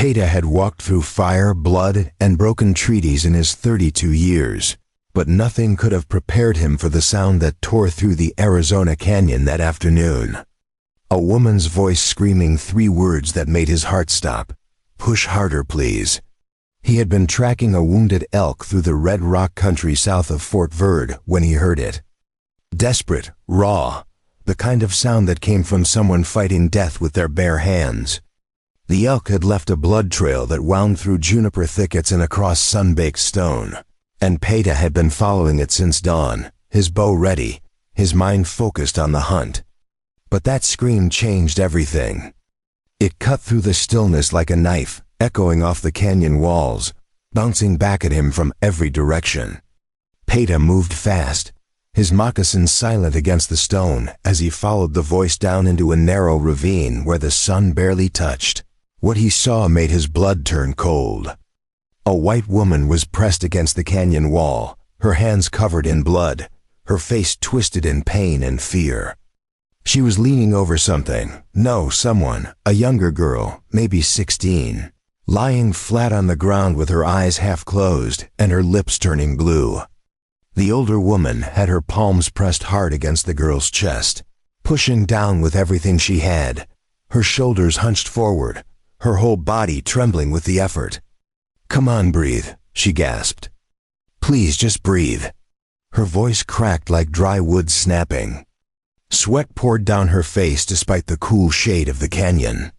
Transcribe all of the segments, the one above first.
Peta had walked through fire, blood, and broken treaties in his 32 years, but nothing could have prepared him for the sound that tore through the Arizona canyon that afternoon. A woman's voice screaming 3 words that made his heart stop. "Push harder, please." He had been tracking a wounded elk through the red rock country south of Fort Verde when he heard it. Desperate, raw, the kind of sound that came from someone fighting death with their bare hands. The elk had left a blood trail that wound through juniper thickets and across sun-baked stone, and Peta had been following it since dawn, his bow ready, his mind focused on the hunt. But that scream changed everything. It cut through the stillness like a knife, echoing off the canyon walls, bouncing back at him from every direction. Peta moved fast, his moccasins silent against the stone as he followed the voice down into a narrow ravine where the sun barely touched. What he saw made his blood turn cold. A white woman was pressed against the canyon wall, her hands covered in blood, her face twisted in pain and fear. She was leaning over someone, a younger girl, maybe 16, lying flat on the ground with her eyes half closed and her lips turning blue. The older woman had her palms pressed hard against the girl's chest, pushing down with everything she had, her shoulders hunched forward, her whole body trembling with the effort. "Come on, breathe," she gasped. "Please just breathe." Her voice cracked like dry wood snapping. Sweat poured down her face despite the cool shade of the canyon.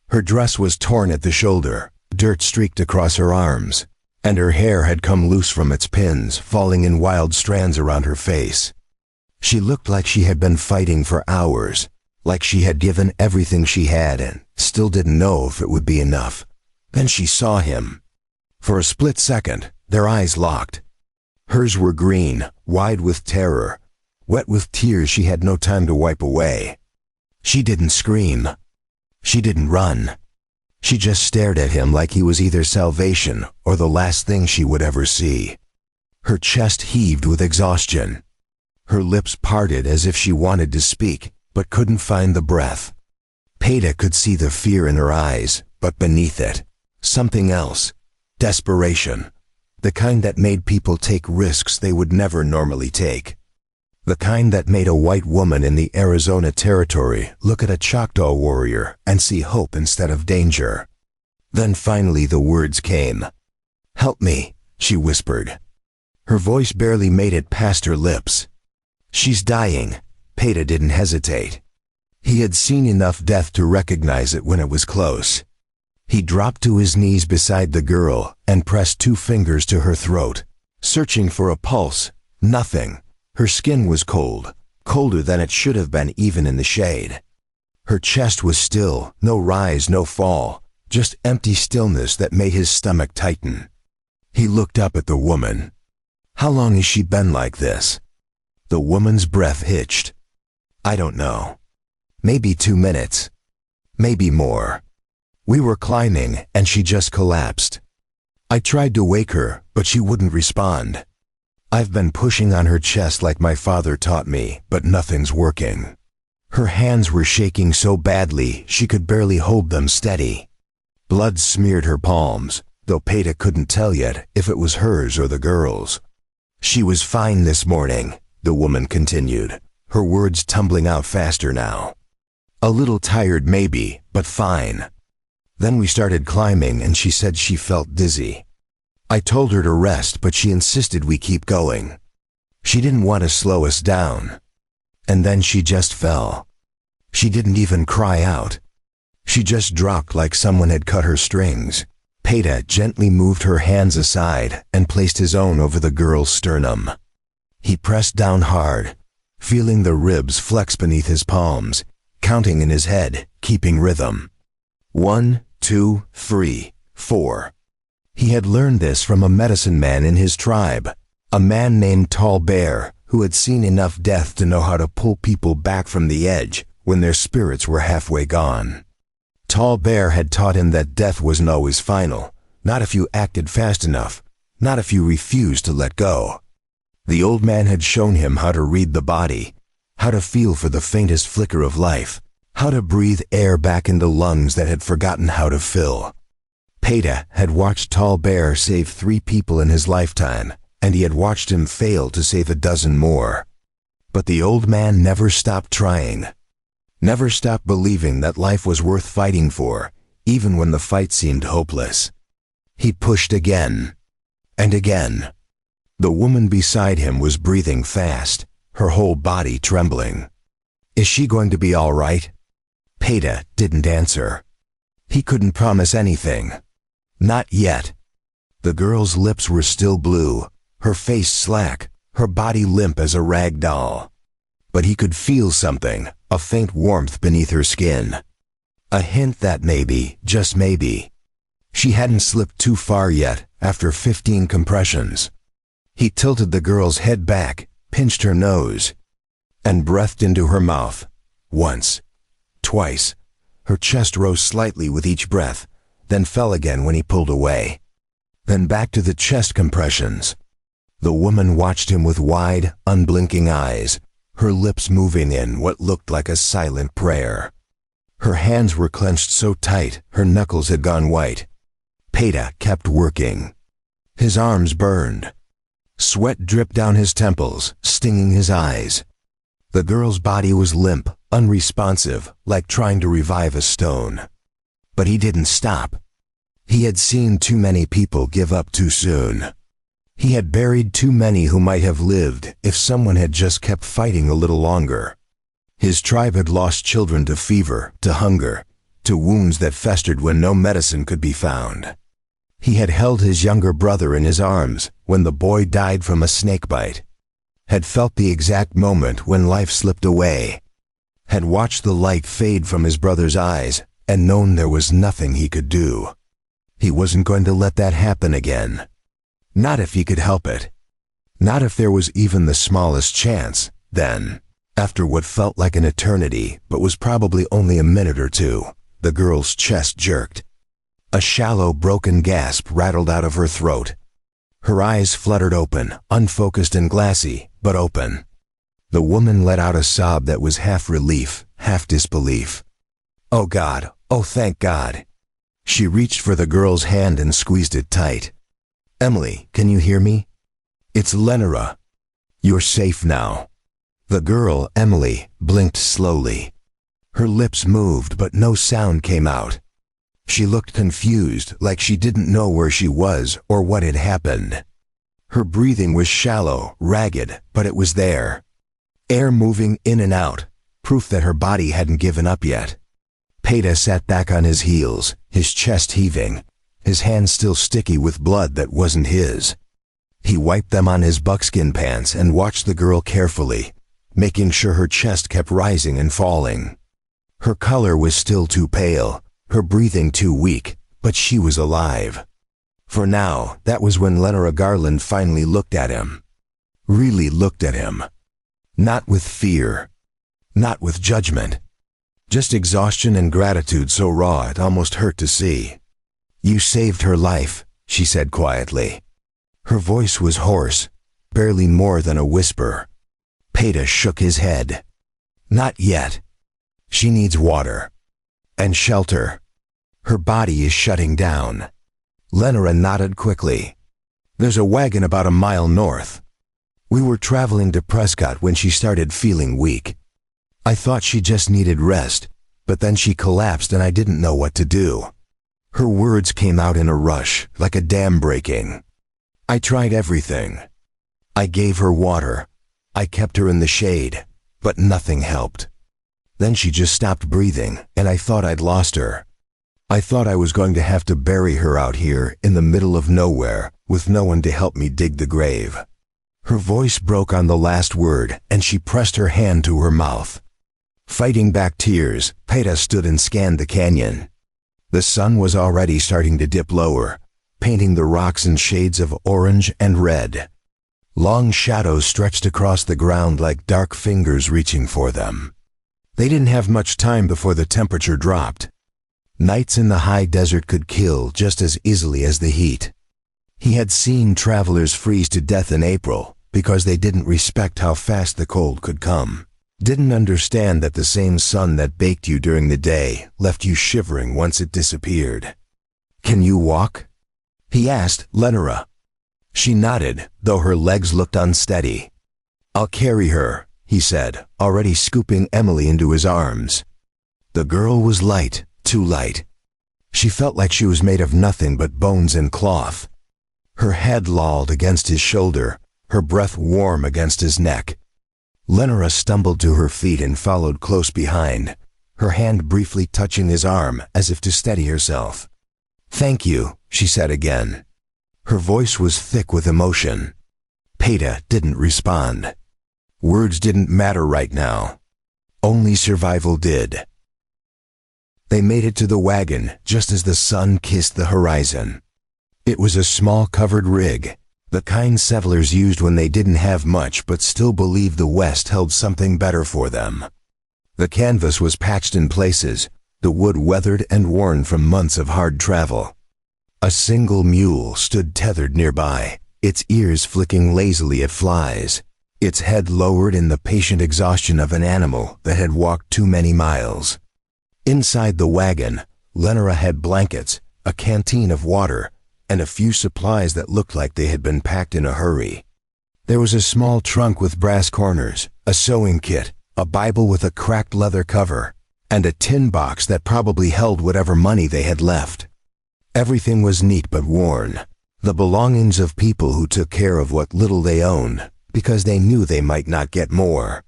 Her dress was torn at the shoulder, dirt streaked across her arms, and her hair had come loose from its pins, falling in wild strands around her face. She looked like she had been fighting for hours, like she had given everything she had and still didn't know if it would be enough. Then she saw him. For a split second, their eyes locked. Hers were green, wide with terror, wet with tears she had no time to wipe away. She didn't scream. She didn't run. She just stared at him like he was either salvation or the last thing she would ever see. Her chest heaved with exhaustion. Her lips parted as if she wanted to speak, but couldn't find the breath. Peta could see the fear in her eyes, but beneath it, something else. Desperation. The kind that made people take risks they would never normally take. The kind that made a white woman in the Arizona territory look at a Choctaw warrior and see hope instead of danger. Then finally the words came. "Help me," she whispered. Her voice barely made it past her lips. "She's dying." Peta didn't hesitate. He had seen enough death to recognize it when it was close. He dropped to his knees beside the girl and pressed 2 fingers to her throat, searching for a pulse. Nothing. Her skin was cold, colder than it should have been even in the shade. Her chest was still, no rise, no fall, just empty stillness that made his stomach tighten. He looked up at the woman. "How long has she been like this?" The woman's breath hitched. "I don't know. Maybe 2 minutes. Maybe more. We were climbing and she just collapsed. I tried to wake her, but she wouldn't respond. I've been pushing on her chest like my father taught me, but nothing's working." Her hands were shaking so badly she could barely hold them steady. Blood smeared her palms, though Peta couldn't tell yet if it was hers or the girl's. "She was fine this morning," the woman continued, her words tumbling out faster now. "A little tired maybe, but fine. Then we started climbing and she said she felt dizzy. I told her to rest, but she insisted we keep going. She didn't want to slow us down. And then she just fell. She didn't even cry out. She just dropped like someone had cut her strings." Peta gently moved her hands aside and placed his own over the girl's sternum. He pressed down hard, feeling the ribs flex beneath his palms, counting in his head, keeping rhythm. 1, 2, 3, 4. He had learned this from a medicine man in his tribe, a man named Tall Bear, who had seen enough death to know how to pull people back from the edge when their spirits were halfway gone. Tall Bear had taught him that death wasn't always final, not if you acted fast enough, not if you refused to let go. The old man had shown him how to read the body, how to feel for the faintest flicker of life, how to breathe air back into lungs that had forgotten how to fill. Peta had watched Tall Bear save 3 people in his lifetime, and he had watched him fail to save a dozen more. But the old man never stopped trying. Never stopped believing that life was worth fighting for, even when the fight seemed hopeless. He pushed again. And again. The woman beside him was breathing fast, her whole body trembling. Is she going to be all right? Peta didn't answer. He couldn't promise anything. Not yet. The girl's lips were still blue, her face slack, her body limp as a rag doll. But he could feel something, a faint warmth beneath her skin. A hint that maybe, just maybe, she hadn't slipped too far yet after 15 compressions. He tilted the girl's head back, pinched her nose, and breathed into her mouth. Once. Twice. Her chest rose slightly with each breath, then fell again when he pulled away. Then back to the chest compressions. The woman watched him with wide, unblinking eyes, her lips moving in what looked like a silent prayer. Her hands were clenched so tight her knuckles had gone white. Peta kept working. His arms burned. Sweat dripped down his temples, stinging his eyes. The girl's body was limp, unresponsive, like trying to revive a stone. But he didn't stop. He had seen too many people give up too soon. He had buried too many who might have lived if someone had just kept fighting a little longer. His tribe had lost children to fever, to hunger, to wounds that festered when no medicine could be found. He had held his younger brother in his arms when the boy died from a snake bite. Had felt the exact moment when life slipped away. Had watched the light fade from his brother's eyes and known there was nothing he could do. He wasn't going to let that happen again. Not if he could help it. Not if there was even the smallest chance. Then, after what felt like an eternity but was probably only a minute or two, the girl's chest jerked. A shallow, broken gasp rattled out of her throat. Her eyes fluttered open, unfocused and glassy, but open. The woman let out a sob that was half relief, half disbelief. Oh God, oh thank God. She reached for the girl's hand and squeezed it tight. Emily, can you hear me? It's Lenora. You're safe now. The girl, Emily, blinked slowly. Her lips moved, but no sound came out. She looked confused, like she didn't know where she was or what had happened. Her breathing was shallow, ragged, but it was there. Air moving in and out, proof that her body hadn't given up yet. Peta sat back on his heels, his chest heaving, his hands still sticky with blood that wasn't his. He wiped them on his buckskin pants and watched the girl carefully, making sure her chest kept rising and falling. Her color was still too pale, her breathing too weak, but she was alive. For now, that was when Lenora Garland finally looked at him. Really looked at him. Not with fear. Not with judgment. Just exhaustion and gratitude so raw it almost hurt to see. You saved her life, she said quietly. Her voice was hoarse, barely more than a whisper. Peta shook his head. Not yet. She needs water. And shelter. Her body is shutting down. Lenora nodded quickly. There's a wagon about a mile north. We were traveling to Prescott when she started feeling weak. I thought she just needed rest, but then she collapsed and I didn't know what to do. Her words came out in a rush, like a dam breaking. I tried everything. I gave her water. I kept her in the shade, but nothing helped. Then she just stopped breathing, and I thought I'd lost her. I thought I was going to have to bury her out here in the middle of nowhere, with no one to help me dig the grave. Her voice broke on the last word, and she pressed her hand to her mouth. Fighting back tears, Peta stood and scanned the canyon. The sun was already starting to dip lower, painting the rocks in shades of orange and red. Long shadows stretched across the ground like dark fingers reaching for them. They didn't have much time before the temperature dropped. Nights in the high desert could kill just as easily as the heat. He had seen travelers freeze to death in April because they didn't respect how fast the cold could come. Didn't understand that the same sun that baked you during the day left you shivering once it disappeared. "Can you walk?" he asked Lenora. She nodded, though her legs looked unsteady. "I'll carry her," he said, already scooping Emily into his arms. The girl was light, too light. She felt like she was made of nothing but bones and cloth. Her head lolled against his shoulder, her breath warm against his neck. Lenora stumbled to her feet and followed close behind, her hand briefly touching his arm as if to steady herself. "Thank you," she said again. Her voice was thick with emotion. Peita didn't respond. Words didn't matter right now. Only survival did. They made it to the wagon just as the sun kissed the horizon. It was a small covered rig, the kind settlers used when they didn't have much but still believed the West held something better for them. The canvas was patched in places, the wood weathered and worn from months of hard travel. A single mule stood tethered nearby, its ears flicking lazily at flies, its head lowered in the patient exhaustion of an animal that had walked too many miles. Inside the wagon, Lenora had blankets, a canteen of water, and a few supplies that looked like they had been packed in a hurry. There was a small trunk with brass corners, a sewing kit, a Bible with a cracked leather cover, and a tin box that probably held whatever money they had left. Everything was neat but worn, the belongings of people who took care of what little they owned, because they knew they might not get more.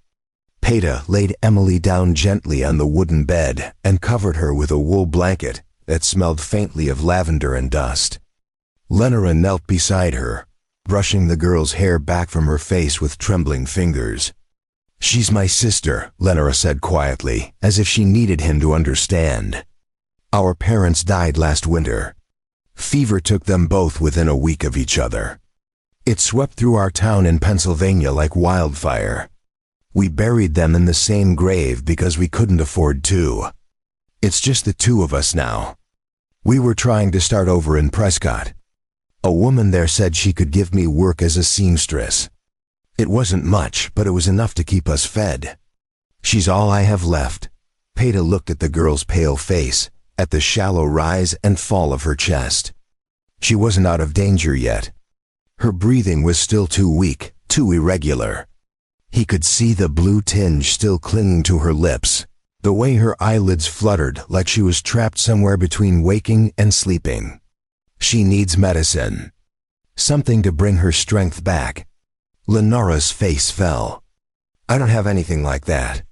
Peita laid Emily down gently on the wooden bed and covered her with a wool blanket that smelled faintly of lavender and dust. Lenora knelt beside her, brushing the girl's hair back from her face with trembling fingers. "She's my sister," Lenora said quietly, as if she needed him to understand. "Our parents died last winter. Fever took them both within a week of each other. It swept through our town in Pennsylvania like wildfire. We buried them in the same grave because we couldn't afford two. It's just the two of us now. We were trying to start over in Prescott. A woman there said she could give me work as a seamstress. It wasn't much, but it was enough to keep us fed. She's all I have left." Peita looked at the girl's pale face, at the shallow rise and fall of her chest. She wasn't out of danger yet. Her breathing was still too weak, too irregular. He could see the blue tinge still clinging to her lips, the way her eyelids fluttered like she was trapped somewhere between waking and sleeping. She needs medicine. Something to bring her strength back. Lenora's face fell. "I don't have anything like that.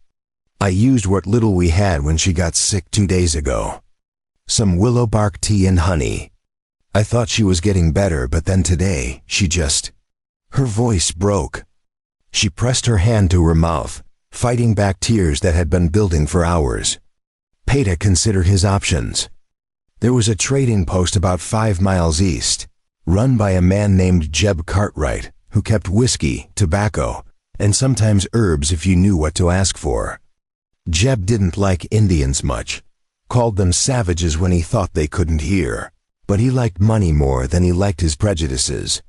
I used what little we had when she got sick 2 days ago. Some willow bark tea and honey. I thought she was getting better, but then today, she just..." Her voice broke. She pressed her hand to her mouth, fighting back tears that had been building for hours. Peita considered his options. There was a trading post about 5 miles east, run by a man named Jeb Cartwright, who kept whiskey, tobacco, and sometimes herbs if you knew what to ask for. Jeb didn't like Indians much, called them savages when he thought they couldn't hear, but he liked money more than he liked his prejudices.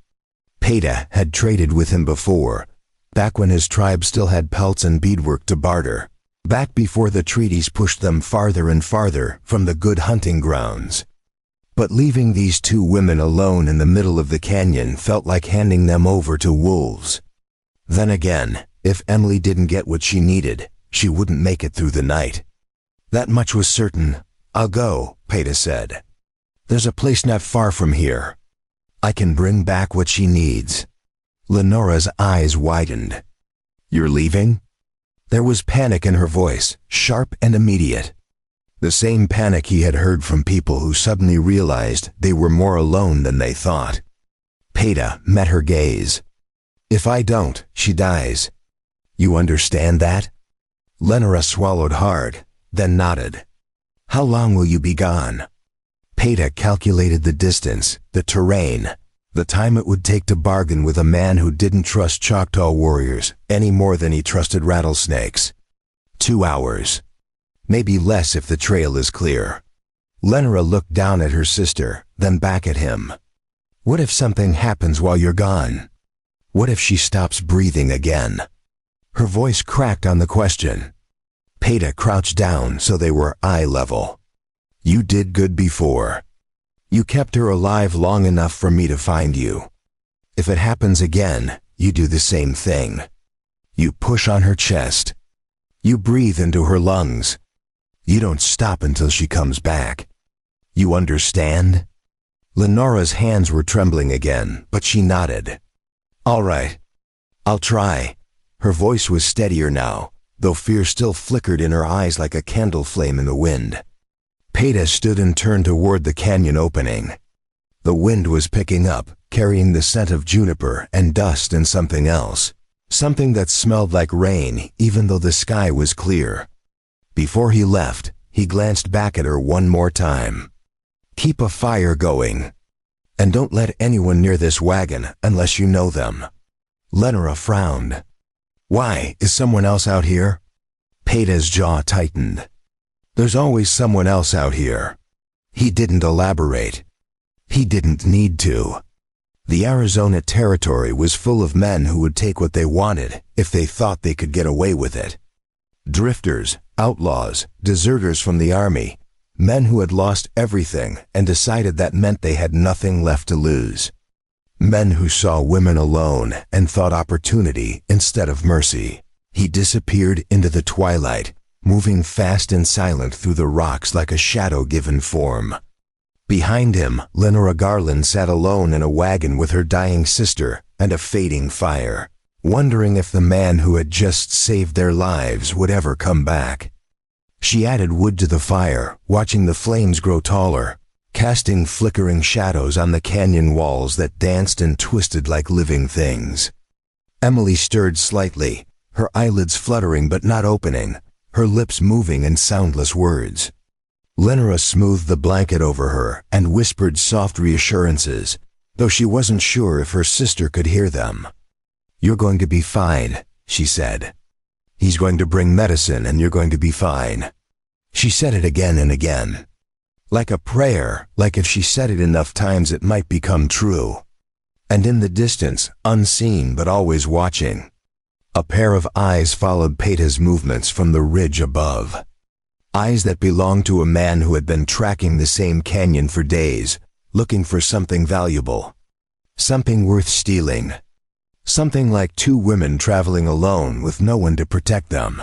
Peita had traded with him before, back when his tribe still had pelts and beadwork to barter, back before the treaties pushed them farther and farther from the good hunting grounds. But leaving these two women alone in the middle of the canyon felt like handing them over to wolves. Then again, if Emily didn't get what she needed, she wouldn't make it through the night. That much was certain. "I'll go," Peita said. "There's a place not far from here. I can bring back what she needs." Lenora's eyes widened. "You're leaving?" There was panic in her voice, sharp and immediate. The same panic he had heard from people who suddenly realized they were more alone than they thought. Peita met her gaze. "If I don't, she dies. You understand that?" Lenora swallowed hard, then nodded. "How long will you be gone?" Peita calculated the distance, the terrain, the time it would take to bargain with a man who didn't trust Choctaw warriors any more than he trusted rattlesnakes. 2 hours. Maybe less if the trail is clear. Lenora looked down at her sister, then back at him. What if something happens while you're gone? What if she stops breathing again? Her voice cracked on the question. Peita crouched down so they were eye level. "You did good before. You kept her alive long enough for me to find you. If it happens again, you do the same thing. You push on her chest. You breathe into her lungs. You don't stop until she comes back. You understand?" Lenora's hands were trembling again, but she nodded. "All right. I'll try." Her voice was steadier now, though fear still flickered in her eyes like a candle flame in the wind. Peita stood and turned toward the canyon opening. The wind was picking up, carrying the scent of juniper and dust and something else. Something that smelled like rain, even though the sky was clear. Before he left, he glanced back at her one more time. "Keep a fire going. And don't let anyone near this wagon unless you know them." Lenora frowned. "Why, is someone else out here?" Peita's jaw tightened. "There's always someone else out here." He didn't elaborate. He didn't need to. The Arizona Territory was full of men who would take what they wanted if they thought they could get away with it. Drifters, outlaws, deserters from the army, men who had lost everything and decided that meant they had nothing left to lose. Men who saw women alone and thought opportunity instead of mercy. He disappeared into the twilight, moving fast and silent through the rocks like a shadow given form. Behind him, Lenora Garland sat alone in a wagon with her dying sister and a fading fire, wondering if the man who had just saved their lives would ever come back. She added wood to the fire, watching the flames grow taller, casting flickering shadows on the canyon walls that danced and twisted like living things. Emily stirred slightly, her eyelids fluttering but not opening, her lips moving in soundless words. Lenora smoothed the blanket over her and whispered soft reassurances, though she wasn't sure if her sister could hear them. "You're going to be fine," she said. "He's going to bring medicine and you're going to be fine." She said it again and again. Like a prayer, like if she said it enough times it might become true. And in the distance, unseen but always watching, a pair of eyes followed Peita's movements from the ridge above. Eyes that belonged to a man who had been tracking the same canyon for days, looking for something valuable. Something worth stealing. Something like two women traveling alone with no one to protect them.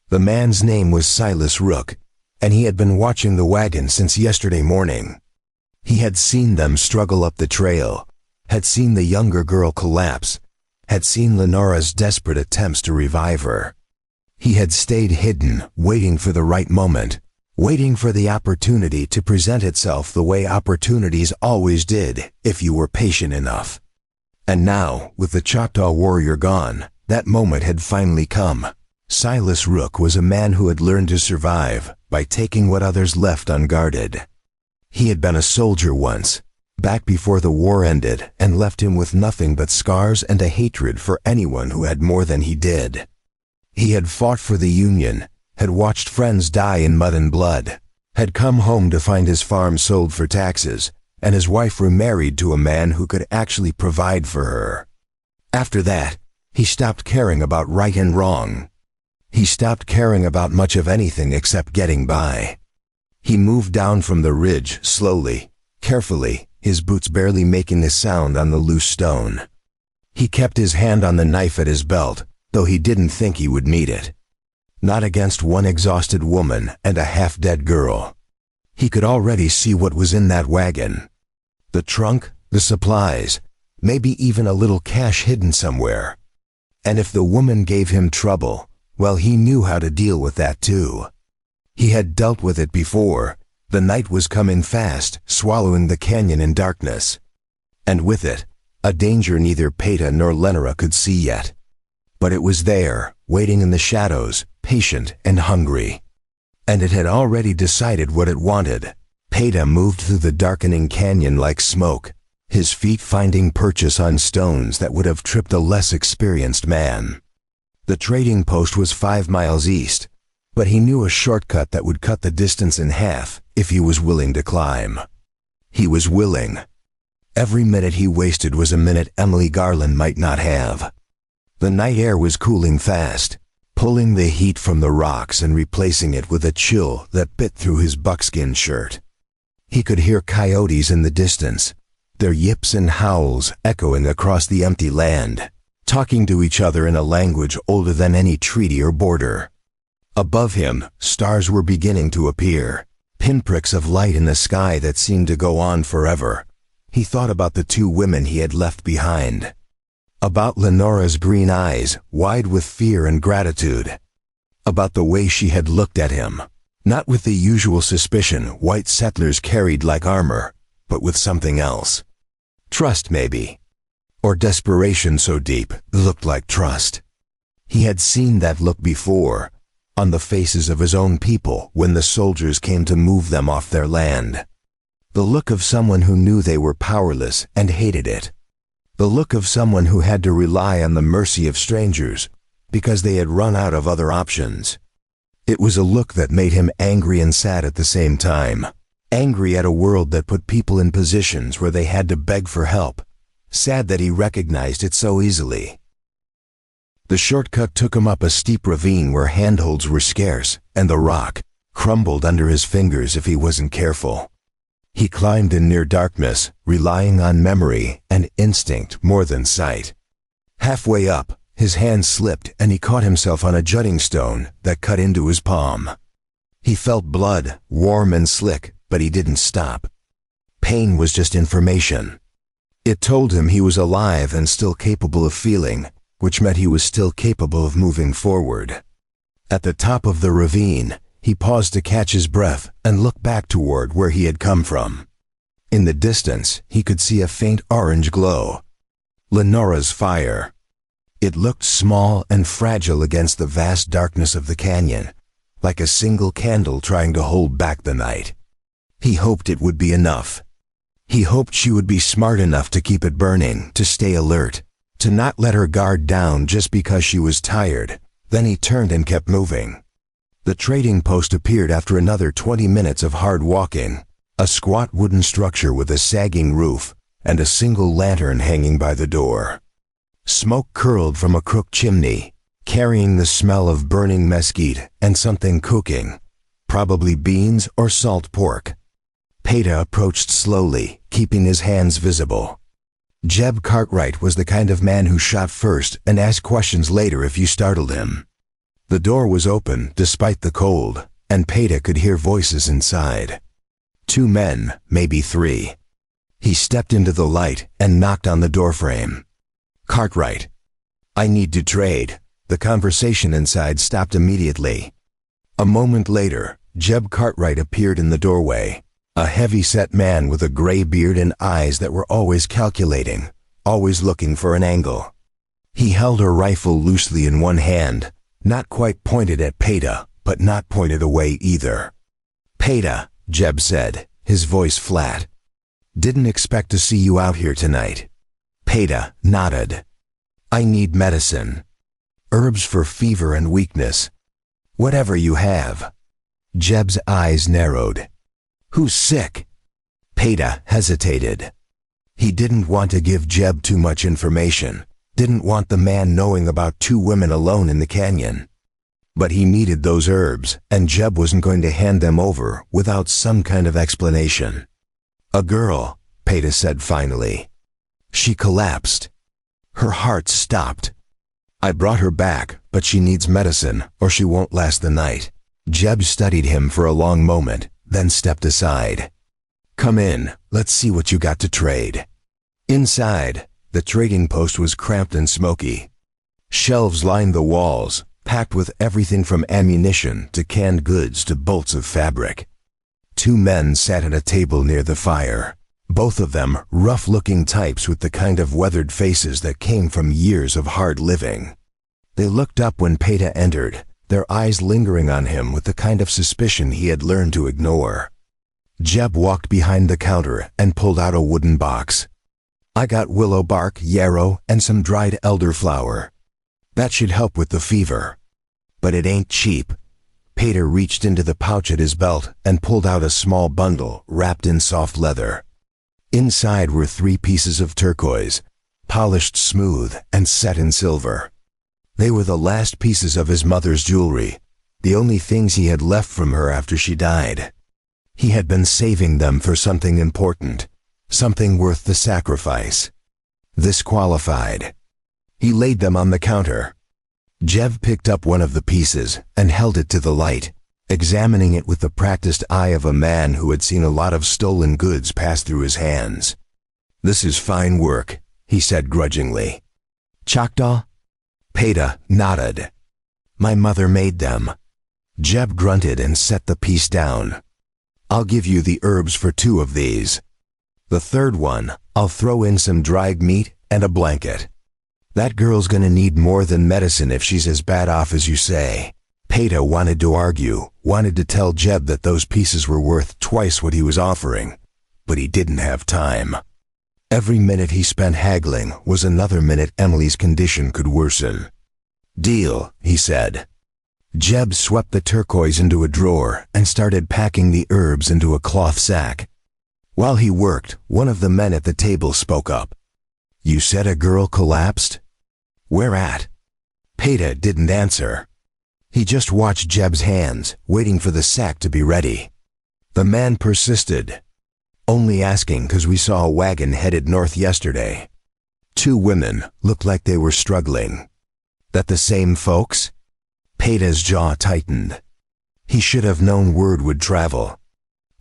The man's name was Silas Rook, and he had been watching the wagon since yesterday morning. He had seen them struggle up the trail, had seen the younger girl collapse, had seen Lenora's desperate attempts to revive her. He had stayed hidden, waiting for the right moment, waiting for the opportunity to present itself the way opportunities always did if you were patient enough. And now, with the Choctaw warrior gone, that moment had finally come. Silas Rook was a man who had learned to survive by taking what others left unguarded. He had been a soldier once, back before the war ended and left him with nothing but scars and a hatred for anyone who had more than he did. He had fought for the Union, had watched friends die in mud and blood, had come home to find his farm sold for taxes, and his wife remarried to a man who could actually provide for her. After that, he stopped caring about right and wrong. He stopped caring about much of anything except getting by. He moved down from the ridge slowly, carefully, his boots barely making a sound on the loose stone. He kept his hand on the knife at his belt, though he didn't think he would need it. Not against one exhausted woman and a half-dead girl. He could already see what was in that wagon. The trunk, the supplies, maybe even a little cash hidden somewhere. And if the woman gave him trouble, well, he knew how to deal with that too. He had dealt with it before. The night was coming fast, swallowing the canyon in darkness. And with it, a danger neither Peita nor Lenora could see yet. But it was there, waiting in the shadows, patient and hungry. And it had already decided what it wanted. Peita moved through the darkening canyon like smoke, his feet finding purchase on stones that would have tripped a less experienced man. The trading post was 5 miles east, but he knew a shortcut that would cut the distance in half if he was willing to climb. He was willing. Every minute he wasted was a minute Emily Garland might not have. The night air was cooling fast, pulling the heat from the rocks and replacing it with a chill that bit through his buckskin shirt. He could hear coyotes in the distance, their yips and howls echoing across the empty land, talking to each other in a language older than any treaty or border. Above him, stars were beginning to appear, pinpricks of light in the sky that seemed to go on forever. He thought about the two women he had left behind. About Lenora's green eyes, wide with fear and gratitude. About the way she had looked at him, not with the usual suspicion white settlers carried like armor, but with something else. Trust, maybe. Or desperation so deep it looked like trust. He had seen that look before, on the faces of his own people when the soldiers came to move them off their land. The look of someone who knew they were powerless and hated it. The look of someone who had to rely on the mercy of strangers because they had run out of other options. It was a look that made him angry and sad at the same time. Angry at a world that put people in positions where they had to beg for help. Sad that he recognized it so easily. The shortcut took him up a steep ravine where handholds were scarce, and the rock crumbled under his fingers if he wasn't careful. He climbed in near darkness, relying on memory and instinct more than sight. Halfway up, his hand slipped and he caught himself on a jutting stone that cut into his palm. He felt blood, warm and slick, but he didn't stop. Pain was just information. It told him he was alive and still capable of feeling, which meant he was still capable of moving forward. At the top of the ravine, he paused to catch his breath and look back toward where he had come from. In the distance, he could see a faint orange glow. Lenora's fire. It looked small and fragile against the vast darkness of the canyon, like a single candle trying to hold back the night. He hoped it would be enough. He hoped she would be smart enough to keep it burning, to stay alert, to not let her guard down just because she was tired. Then he turned and kept moving. The trading post appeared after another 20 minutes of hard walking, a squat wooden structure with a sagging roof and a single lantern hanging by the door. Smoke curled from a crooked chimney, carrying the smell of burning mesquite and something cooking, probably beans or salt pork. Peta approached slowly, keeping his hands visible. Jeb Cartwright was the kind of man who shot first and asked questions later if you startled him. The door was open despite the cold, and Peta could hear voices inside. 2 men, maybe 3. He stepped into the light and knocked on the doorframe. Cartwright. I need to trade. The conversation inside stopped immediately. A moment later, Jeb Cartwright appeared in the doorway, a heavy-set man with a gray beard and eyes that were always calculating, always looking for an angle. He held a rifle loosely in one hand, not quite pointed at Peta, but not pointed away either. Peta, Jeb said, his voice flat. Didn't expect to see you out here tonight. Peta nodded. I need medicine. Herbs for fever and weakness. Whatever you have. Jeb's eyes narrowed. Who's sick? Peta hesitated. He didn't want to give Jeb too much information, didn't want the man knowing about 2 women alone in the canyon. But he needed those herbs, and Jeb wasn't going to hand them over without some kind of explanation. A girl, Peta said finally. She collapsed. Her heart stopped. I brought her back, but she needs medicine or she won't last the night. Jeb studied him for a long moment, then stepped aside. Come in, let's see what you got to trade. Inside, the trading post was cramped and smoky. Shelves lined the walls, packed with everything from ammunition to canned goods to bolts of fabric. 2 men sat at a table near the fire, both of them rough-looking types with the kind of weathered faces that came from years of hard living. They looked up when Peta entered, their eyes lingering on him with the kind of suspicion he had learned to ignore. Jeb walked behind the counter and pulled out a wooden box. I got willow bark, yarrow, and some dried elderflower. That should help with the fever. But it ain't cheap. Peta reached into the pouch at his belt and pulled out a small bundle wrapped in soft leather. Inside were 3 pieces of turquoise, polished smooth and set in silver. They were the last pieces of his mother's jewelry, the only things he had left from her after she died. He had been saving them for something important, something worth the sacrifice. This qualified. He laid them on the counter. Jev picked up one of the pieces and held it to the light, examining it with the practiced eye of a man who had seen a lot of stolen goods pass through his hands. "This is fine work," he said grudgingly. "Choctaw?" Peta nodded. "My mother made them." Jeb grunted and set the piece down. "I'll give you the herbs for 2 of these. The third one, I'll throw in some dried meat and a blanket. That girl's gonna need more than medicine if she's as bad off as you say." Peta wanted to argue, wanted to tell Jeb that those pieces were worth twice what he was offering, but he didn't have time. Every minute he spent haggling was another minute Emily's condition could worsen. "Deal," he said. Jeb swept the turquoise into a drawer and started packing the herbs into a cloth sack. While he worked, one of the men at the table spoke up. "You said a girl collapsed? Where at?" Peta didn't answer. He just watched Jeb's hands, waiting for the sack to be ready. The man persisted. "Only asking 'cause we saw a wagon headed north yesterday. 2 women looked like they were struggling." "That the same folks?" Peta's jaw tightened. He should have known word would travel.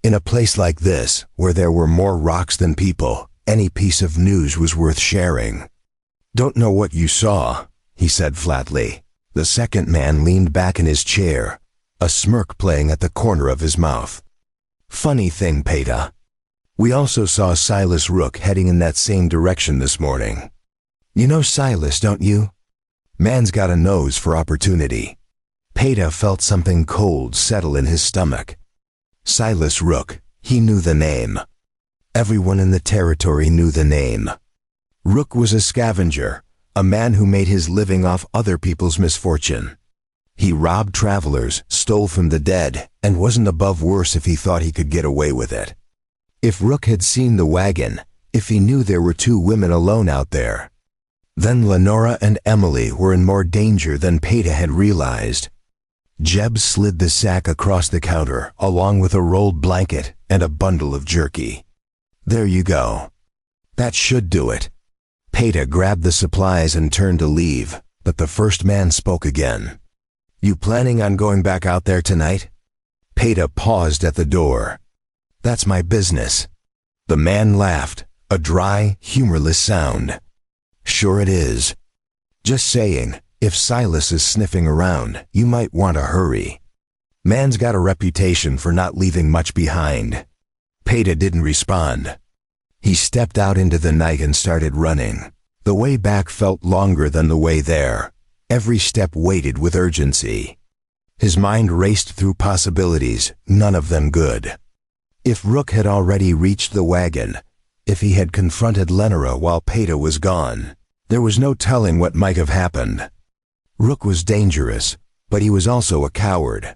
In a place like this, where there were more rocks than people, any piece of news was worth sharing. "Don't know what you saw," he said flatly. The second man leaned back in his chair, a smirk playing at the corner of his mouth. "Funny thing, Peta. We also saw Silas Rook heading in that same direction this morning. You know Silas, don't you? Man's got a nose for opportunity." Peta felt something cold settle in his stomach. Silas Rook, he knew the name. Everyone in the territory knew the name. Rook was a scavenger, a man who made his living off other people's misfortune. He robbed travelers, stole from the dead, and wasn't above worse if he thought he could get away with it. If Rook had seen the wagon, if he knew there were 2 women alone out there, then Lenora and Emily were in more danger than Peta had realized. Jeb slid the sack across the counter, along with a rolled blanket and a bundle of jerky. "There you go. That should do it." Peta grabbed the supplies and turned to leave, but the first man spoke again. "You planning on going back out there tonight?" Peta paused at the door. "That's my business." The man laughed, a dry, humorless sound. "Sure it is. Just saying, if Silas is sniffing around, you might want to hurry. Man's got a reputation for not leaving much behind." Peta didn't respond. He stepped out into the night and started running. The way back felt longer than the way there. Every step weighted with urgency. His mind raced through possibilities, none of them good. If Rook had already reached the wagon, if he had confronted Lenora while Peta was gone, there was no telling what might have happened. Rook was dangerous, but he was also a coward.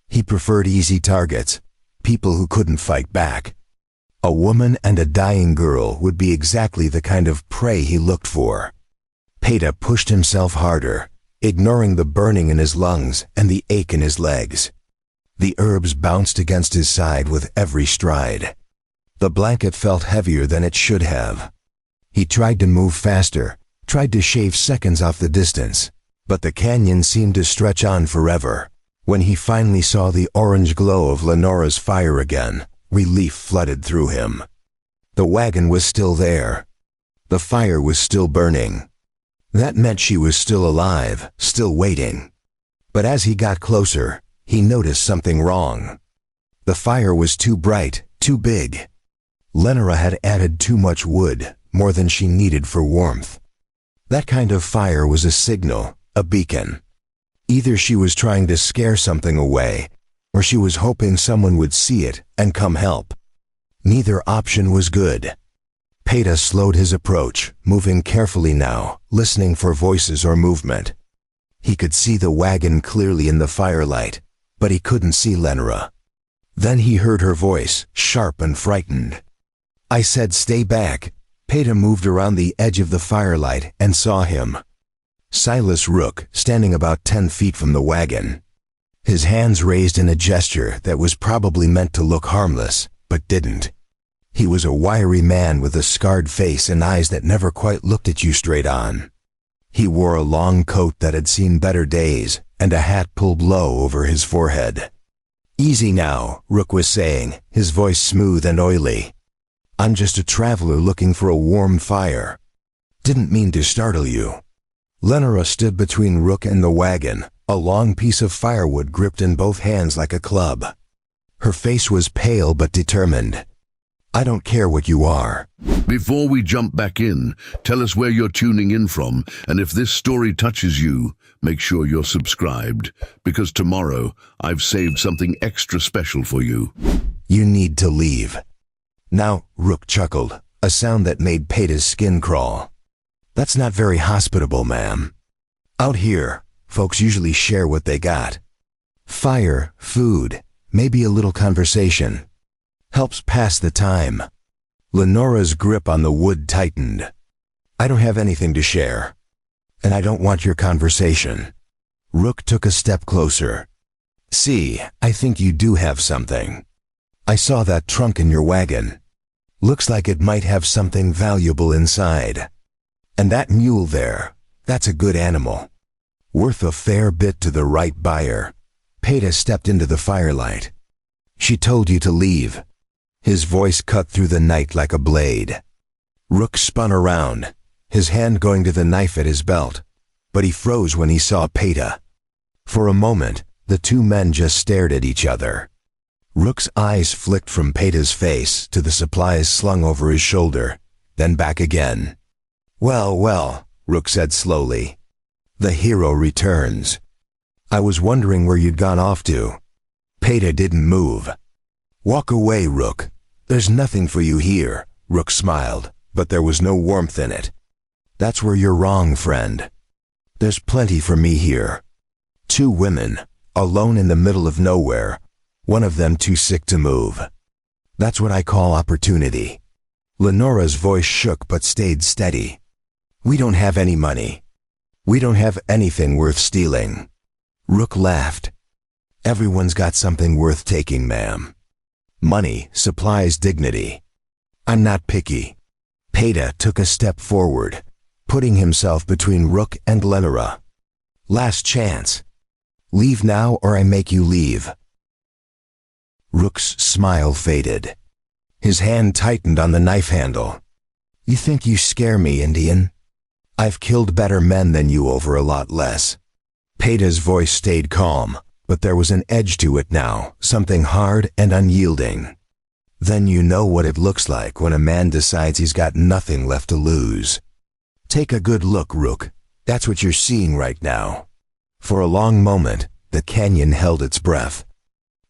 He preferred easy targets, people who couldn't fight back. A woman and a dying girl would be exactly the kind of prey he looked for. Peta pushed himself harder, ignoring the burning in his lungs and the ache in his legs. The herbs bounced against his side with every stride. The blanket felt heavier than it should have. He tried to move faster, tried to shave seconds off the distance, but the canyon seemed to stretch on forever. When he finally saw the orange glow of Lenora's fire again, relief flooded through him. The wagon was still there. The fire was still burning. That meant she was still alive, still waiting. But as he got closer, he noticed something wrong. The fire was too bright, too big. Lenora had added too much wood, more than she needed for warmth. That kind of fire was a signal, a beacon. Either she was trying to scare something away, or she was hoping someone would see it and come help. Neither option was good. Peta slowed his approach, moving carefully now, listening for voices or movement. He could see the wagon clearly in the firelight, but he couldn't see Lenora. Then he heard her voice, sharp and frightened. "I said stay back." Peta moved around the edge of the firelight and saw him. Silas Rook, standing about 10 feet from the wagon. his hands raised in a gesture that was probably meant to look harmless, but didn't. He was a wiry man with a scarred face and eyes that never quite looked at you straight on. He wore a long coat that had seen better days and a hat pulled low over his forehead. "Easy now," Rook was saying, his voice smooth and oily. "I'm just a traveler looking for a warm fire. Didn't mean to startle you." Lenora stood between Rook and the wagon, a long piece of firewood gripped in both hands like a club. Her face was pale but determined. "I don't care what you are." Before we jump back in, tell us where you're tuning in from, and if this story touches you, make sure you're subscribed, because tomorrow I've saved something extra special for you. "You need to leave." "Now," Rook chuckled, a sound that made Peeta's skin crawl. "That's not very hospitable, ma'am. Out here, folks usually share what they got. Fire, food, maybe a little conversation. Helps pass the time." Lenora's grip on the wood tightened. "I don't have anything to share. And I don't want your conversation." Rook took a step closer. "See, I think you do have something. I saw that trunk in your wagon. Looks like it might have something valuable inside. And that mule there, that's a good animal. Worth a fair bit to the right buyer." Peeta stepped into the firelight. "She told you to leave." His voice cut through the night like a blade. Rook spun around, his hand going to the knife at his belt, but he froze when he saw Peeta. For a moment, the two men just stared at each other. Rook's eyes flicked from Peeta's face to the supplies slung over his shoulder, then back again. "Well, well," Rook said slowly. "The hero returns. I was wondering where you'd gone off to." Peeta didn't move. "Walk away, Rook. There's nothing for you here," Rook smiled, but there was no warmth in it. "That's where you're wrong, friend. There's plenty for me here. Two women, alone in the middle of nowhere, one of them too sick to move. That's what I call opportunity." Lenora's voice shook but stayed steady. "We don't have any money. We don't have anything worth stealing." Rook laughed. "Everyone's got something worth taking, ma'am. Money supplies dignity. I'm not picky." Peeta took a step forward, putting himself between Rook and Lenora. "Last chance. Leave now or I make you leave." Rook's smile faded. His hand tightened on the knife handle. "You think you scare me, Indian? I've killed better men than you over a lot less." Peeta's voice stayed calm, but there was an edge to it now, something hard and unyielding. "Then you know what it looks like when a man decides he's got nothing left to lose. Take a good look, Rook. That's what you're seeing right now." For a long moment, the canyon held its breath.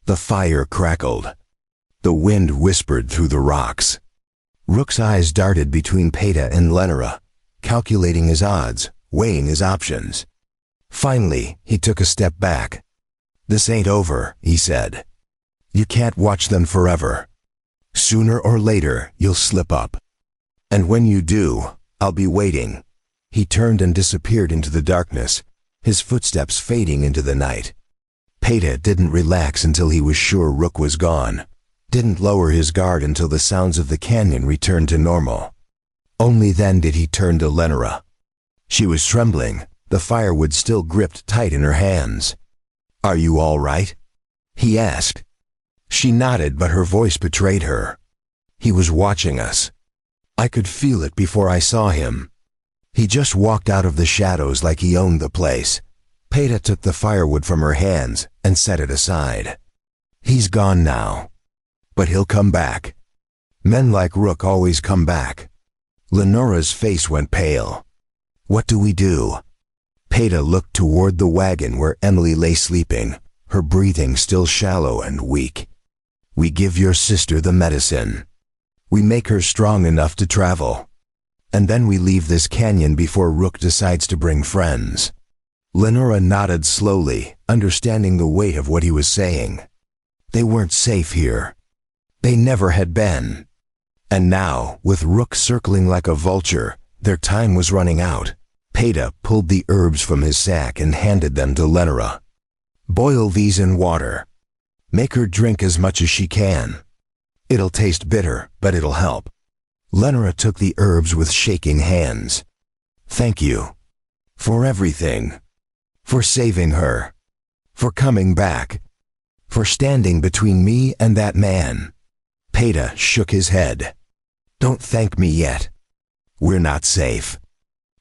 The fire crackled. The wind whispered through the rocks. Rook's eyes darted between Peeta and Lenora, calculating his odds, weighing his options. Finally, he took a step back. "This ain't over," he said. "You can't watch them forever. Sooner or later, you'll slip up. And when you do, I'll be waiting." He turned and disappeared into the darkness, his footsteps fading into the night. Peeta didn't relax until he was sure Rook was gone, didn't lower his guard until the sounds of the canyon returned to normal. Only then did he turn to Lenora. She was trembling, the firewood still gripped tight in her hands. "Are you all right?" he asked. She nodded, but her voice betrayed her. "He was watching us. I could feel it before I saw him. He just walked out of the shadows like he owned the place." Peeta took the firewood from her hands and set it aside. "He's gone now. But he'll come back. Men like Rook always come back." Lenora's face went pale. "What do we do?" Peeta looked toward the wagon where Emily lay sleeping, her breathing still shallow and weak. "We give your sister the medicine. We make her strong enough to travel. And then we leave this canyon before Rook decides to bring friends." Lenora nodded slowly, understanding the weight of what he was saying. They weren't safe here. They never had been. And now, with Rook circling like a vulture, their time was running out. Peeta pulled the herbs from his sack and handed them to Lenora. Boil these in water. Make her drink as much as she can. It'll taste bitter, but it'll help." Lenora took the herbs with shaking hands. "Thank you. For everything. For saving her. For coming back. For standing between me and that man." Peta shook his head. "Don't thank me yet. We're not safe.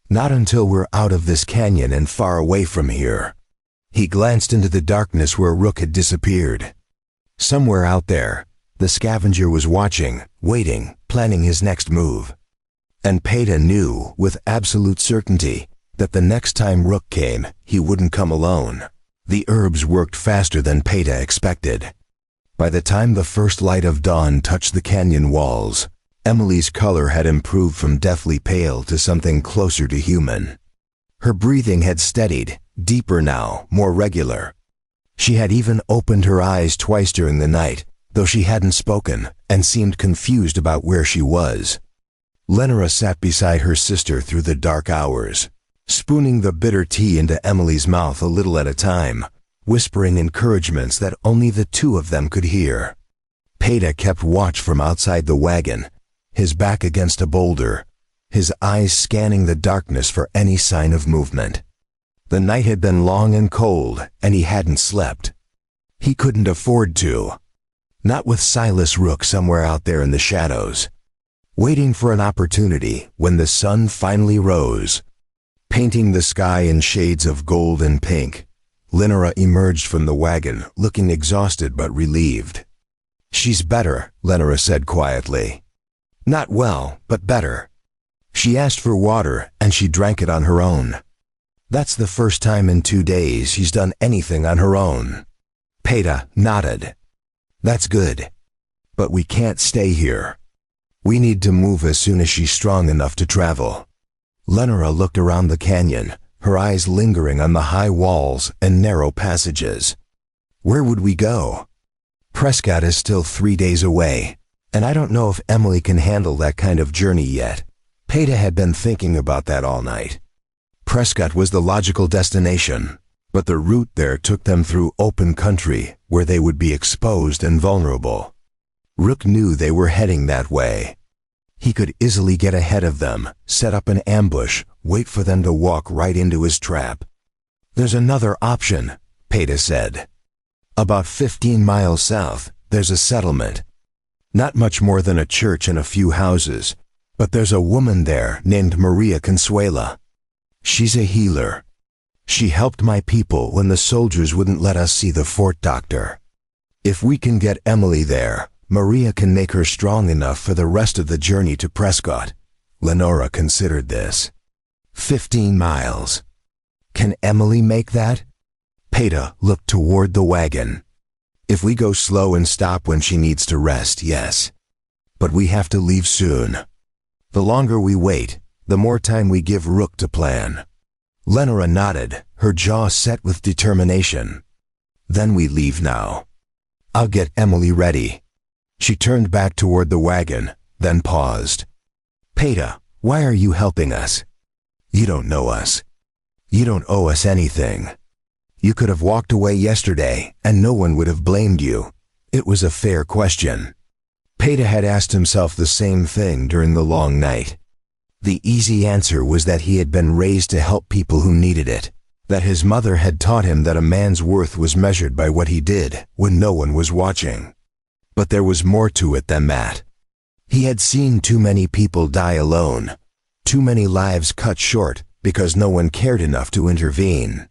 Not until we're out of this canyon and far away from here." He glanced into the darkness where Rook had disappeared. Somewhere out there, the scavenger was watching, waiting, planning his next move. And Peta knew, with absolute certainty, that the next time Rook came, he wouldn't come alone. The herbs worked faster than Peta expected. By the time the first light of dawn touched the canyon walls, Emily's color had improved from deathly pale to something closer to human. Her breathing had steadied, deeper now, more regular. She had even opened her eyes twice during the night, though she hadn't spoken, and seemed confused about where she was. Lenora sat beside her sister through the dark hours, spooning the bitter tea into Emily's mouth a little at a time, whispering encouragements that only the two of them could hear. Peta kept watch from outside the wagon, his back against a boulder, his eyes scanning the darkness for any sign of movement. The night had been long and cold, and he hadn't slept. He couldn't afford to. Not with Silas Rook somewhere out there in the shadows, waiting for an opportunity when the sun finally rose. Painting the sky in shades of gold and pink, Lenora emerged from the wagon, looking exhausted but relieved. "She's better," Lenora said quietly. "Not well, but better." She asked for water, and she drank it on her own. That's the first time in 2 days she's done anything on her own. Peta nodded. "That's good. But we can't stay here. We need to move as soon as she's strong enough to travel." Lenora looked around the canyon, her eyes lingering on the high walls and narrow passages. "Where would we go? Prescott is still 3 days away, and I don't know if Emily can handle that kind of journey yet." Peta had been thinking about that all night. Prescott was the logical destination, but the route there took them through open country where they would be exposed and vulnerable. Rook knew they were heading that way. He could easily get ahead of them, set up an ambush, wait for them to walk right into his trap. "There's another option," Peta said. "About 15 miles south, there's a settlement. Not much more than a church and a few houses, but there's a woman there named Maria Consuela. She's a healer. She helped my people when the soldiers wouldn't let us see the fort doctor. If we can get Emily there, Maria can make her strong enough for the rest of the journey to Prescott." Lenora considered this. 15 miles. Can Emily make that? Peta looked toward the wagon. "If we go slow and stop when she needs to rest, yes. But we have to leave soon. The longer we wait, the more time we give Rook to plan." Lenora nodded, her jaw set with determination. "Then we leave now. I'll get Emily ready." She turned back toward the wagon, then paused. "Peta, why are you helping us? You don't know us. You don't owe us anything. You could have walked away yesterday, and no one would have blamed you." It was a fair question. Peta had asked himself the same thing during the long night. The easy answer was that he had been raised to help people who needed it, that his mother had taught him that a man's worth was measured by what he did when no one was watching. But there was more to it than that. He had seen too many people die alone, too many lives cut short because no one cared enough to intervene.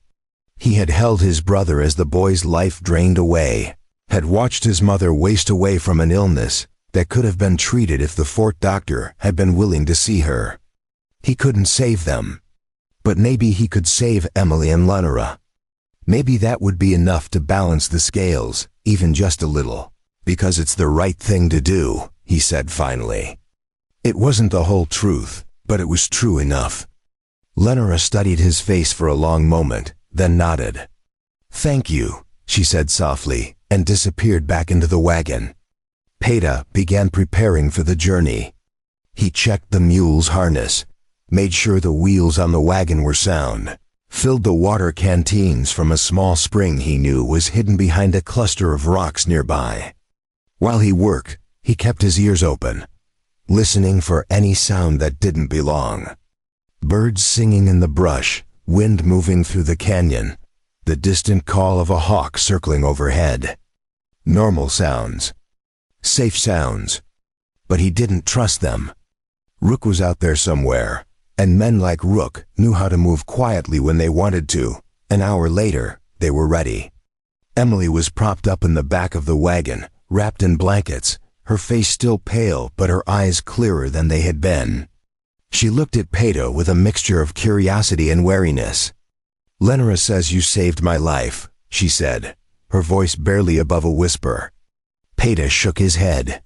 He had held his brother as the boy's life drained away, had watched his mother waste away from an illness that could have been treated if the fort doctor had been willing to see her. He couldn't save them, but maybe he could save Emily and Lenora. Maybe that would be enough to balance the scales, even just a little. "Because it's the right thing to do," he said finally. It wasn't the whole truth, but it was true enough. Lenora studied his face for a long moment, then nodded. "Thank you," she said softly, and disappeared back into the wagon. Peta began preparing for the journey. He checked the mule's harness, made sure the wheels on the wagon were sound, filled the water canteens from a small spring he knew was hidden behind a cluster of rocks nearby. While he worked, he kept his ears open, listening for any sound that didn't belong. Birds singing in the brush, wind moving through the canyon, the distant call of a hawk circling overhead. Normal sounds. Safe sounds. But he didn't trust them. Rook was out there somewhere, and men like Rook knew how to move quietly when they wanted to. An hour later, they were ready. Emily was propped up in the back of the wagon, wrapped in blankets, her face still pale but her eyes clearer than they had been. She looked at Peter with a mixture of curiosity and wariness. "Lenora says you saved my life," she said, her voice barely above a whisper. Peter shook his head.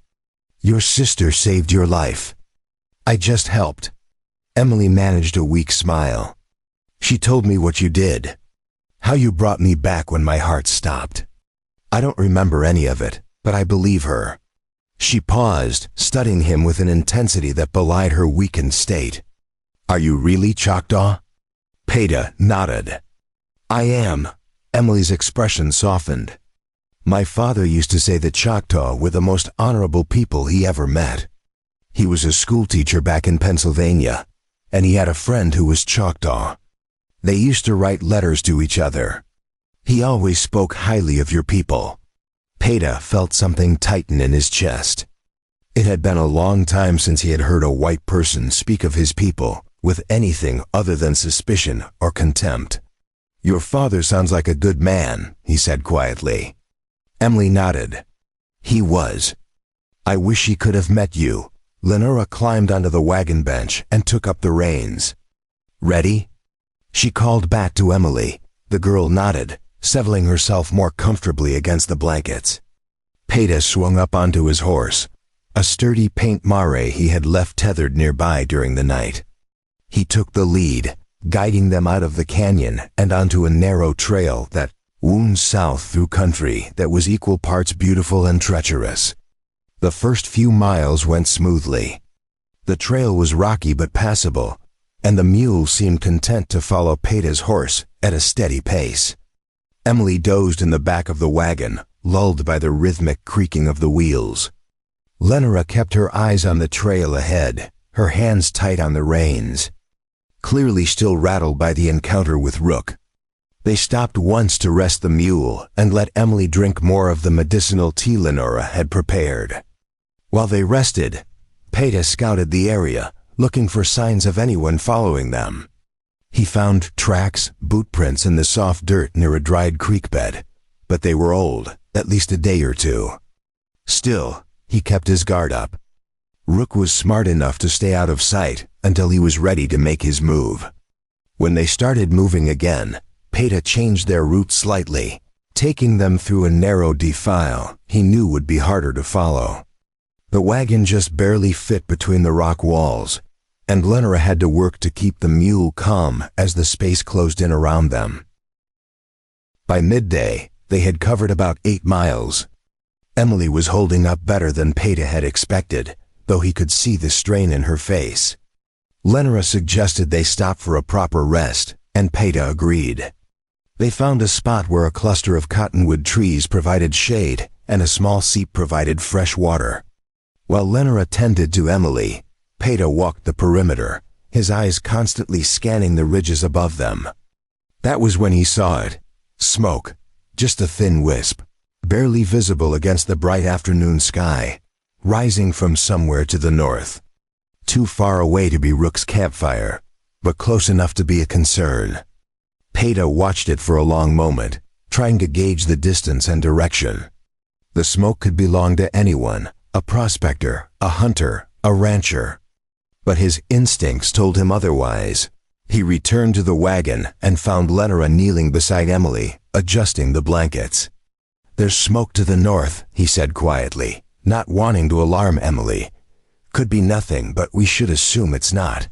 "Your sister saved your life. I just helped." Emily managed a weak smile. "She told me what you did, how you brought me back when my heart stopped. I don't remember any of it, but I believe her." She paused, studying him with an intensity that belied her weakened state. "Are you really Choctaw?" Peter nodded. "I am." Emily's expression softened. "My father used to say that Choctaw were the most honorable people he ever met. He was a schoolteacher back in Pennsylvania, and he had a friend who was Choctaw. They used to write letters to each other. He always spoke highly of your people." Peter felt something tighten in his chest. It had been a long time since he had heard a white person speak of his people with anything other than suspicion or contempt. "Your father sounds like a good man," he said quietly. Emily nodded. "He was. I wish he could have met you." Lenora climbed onto the wagon bench and took up the reins. "Ready?" She called back to Emily. The girl nodded, settling herself more comfortably against the blankets. Peter swung up onto his horse, a sturdy paint mare he had left tethered nearby during the night. He took the lead, guiding them out of the canyon and onto a narrow trail that wound south through country that was equal parts beautiful and treacherous. The first few miles went smoothly. The trail was rocky but passable, and the mule seemed content to follow Peter's horse at a steady pace. Emily dozed in the back of the wagon, lulled by the rhythmic creaking of the wheels. Lenora kept her eyes on the trail ahead, her hands tight on the reins. Clearly still rattled by the encounter with Rook. They stopped once to rest the mule and let Emily drink more of the medicinal tea Lenora had prepared. While they rested, Peter scouted the area, looking for signs of anyone following them. He found tracks, boot prints in the soft dirt near a dried creek bed, but they were old, at least a day or two. Still, he kept his guard up. Rook was smart enough to stay out of sight until he was ready to make his move. When they started moving again, Peter changed their route slightly, taking them through a narrow defile he knew would be harder to follow. The wagon just barely fit between the rock walls, and Lenora had to work to keep the mule calm as the space closed in around them. By midday, they had covered about 8 miles. Emily was holding up better than Peter had expected, though he could see the strain in her face. Lenora suggested they stop for a proper rest, and Peter agreed. They found a spot where a cluster of cottonwood trees provided shade and a small seep provided fresh water. While Lenora tended to Emily, Peter walked the perimeter, his eyes constantly scanning the ridges above them. That was when he saw it. Smoke, just a thin wisp, barely visible against the bright afternoon sky, rising from somewhere to the north. Too far away to be Rook's campfire, but close enough to be a concern. Peter watched it for a long moment, trying to gauge the distance and direction. The smoke could belong to anyone, a prospector, a hunter, a rancher. But his instincts told him otherwise. He returned to the wagon and found Lenora kneeling beside Emily, adjusting the blankets. "There's smoke to the north," he said quietly, not wanting to alarm Emily. "Could be nothing, but we should assume it's not."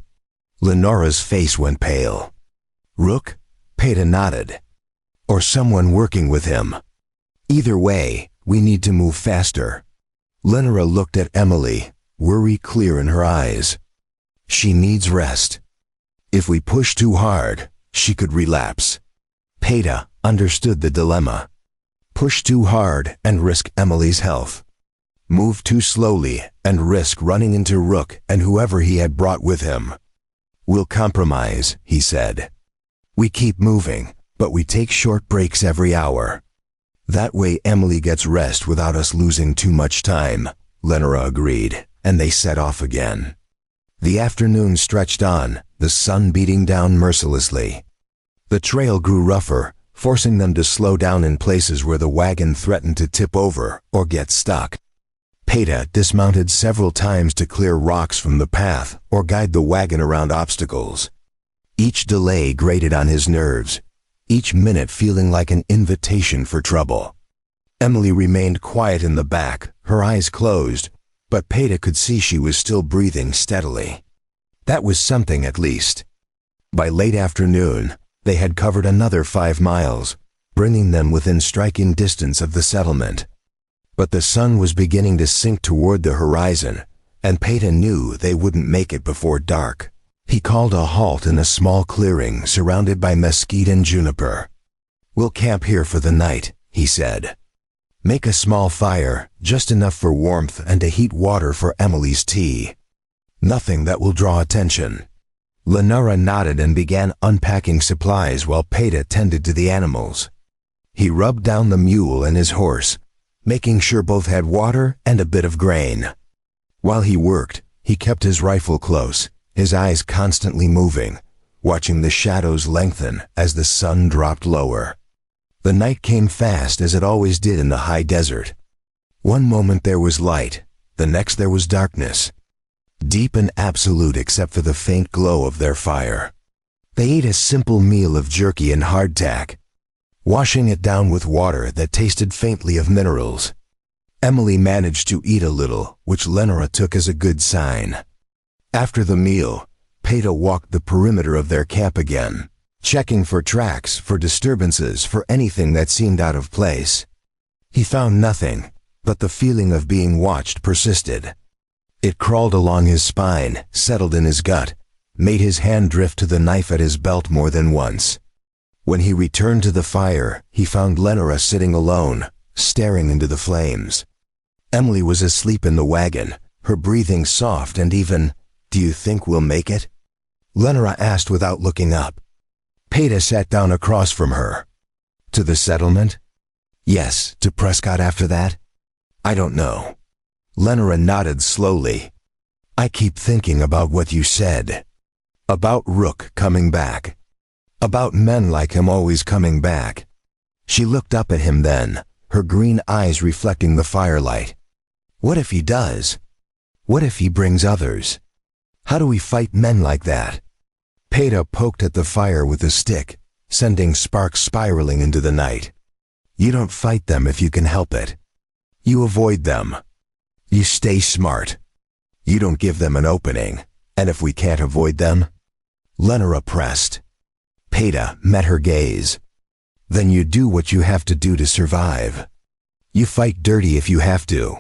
Lenora's face went pale. "Rook?" Peter nodded. "Or someone working with him. Either way, we need to move faster." Lenora looked at Emily, worry clear in her eyes. "She needs rest. If we push too hard, She could relapse. Peita understood the dilemma. Push too hard and risk Emily's health. Move too slowly and risk running into Rook and whoever he had brought with him. We'll compromise, he said. We keep moving, but we take short breaks every hour. That way Emily gets rest without us losing too much time, Lenora agreed, and they set off again. The afternoon stretched on, the sun beating down mercilessly. The trail grew rougher, forcing them to slow down in places where the wagon threatened to tip over or get stuck. Peita dismounted several times to clear rocks from the path or guide the wagon around obstacles. Each delay grated on his nerves, each minute feeling like an invitation for trouble. Emily remained quiet in the back, her eyes closed, but Peita could see she was still breathing steadily. That was something at least. By late afternoon, they had covered another 5 miles, bringing them within striking distance of the settlement. But the sun was beginning to sink toward the horizon, and Peita knew they wouldn't make it before dark. He called a halt in a small clearing surrounded by mesquite and juniper. We'll camp here for the night, he said. Make a small fire, just enough for warmth and to heat water for Emily's tea. Nothing that will draw attention. Lenora nodded and began unpacking supplies while Peita tended to the animals. He rubbed down the mule and his horse, making sure both had water and a bit of grain. While he worked, he kept his rifle close, his eyes constantly moving, watching the shadows lengthen as the sun dropped lower. The night came fast as it always did in the high desert. One moment there was light, the next there was darkness. Deep and absolute except for the faint glow of their fire. They ate a simple meal of jerky and hardtack, washing it down with water that tasted faintly of minerals. Emily managed to eat a little, which Lenora took as a good sign. After the meal, Peita walked the perimeter of their camp again, checking for tracks, for disturbances, for anything that seemed out of place. He found nothing, but the feeling of being watched persisted. It crawled along his spine, settled in his gut, made his hand drift to the knife at his belt more than once. When he returned to the fire, he found Lenora sitting alone, staring into the flames. Emily was asleep in the wagon, her breathing soft and even. Do you think we'll make it? Lenora asked without looking up. Peita sat down across from her. To the settlement? Yes, to Prescott after that? I don't know. Lenora nodded slowly. I keep thinking about what you said. About Rook coming back. About men like him always coming back. She looked up at him then, her green eyes reflecting the firelight. What if he does? What if he brings others? How do we fight men like that? Peita poked at the fire with a stick, sending sparks spiraling into the night. You don't fight them if you can help it. You avoid them. You stay smart. You don't give them an opening, and if we can't avoid them? Lenora pressed. Peita met her gaze. Then you do what you have to do to survive. You fight dirty if you have to.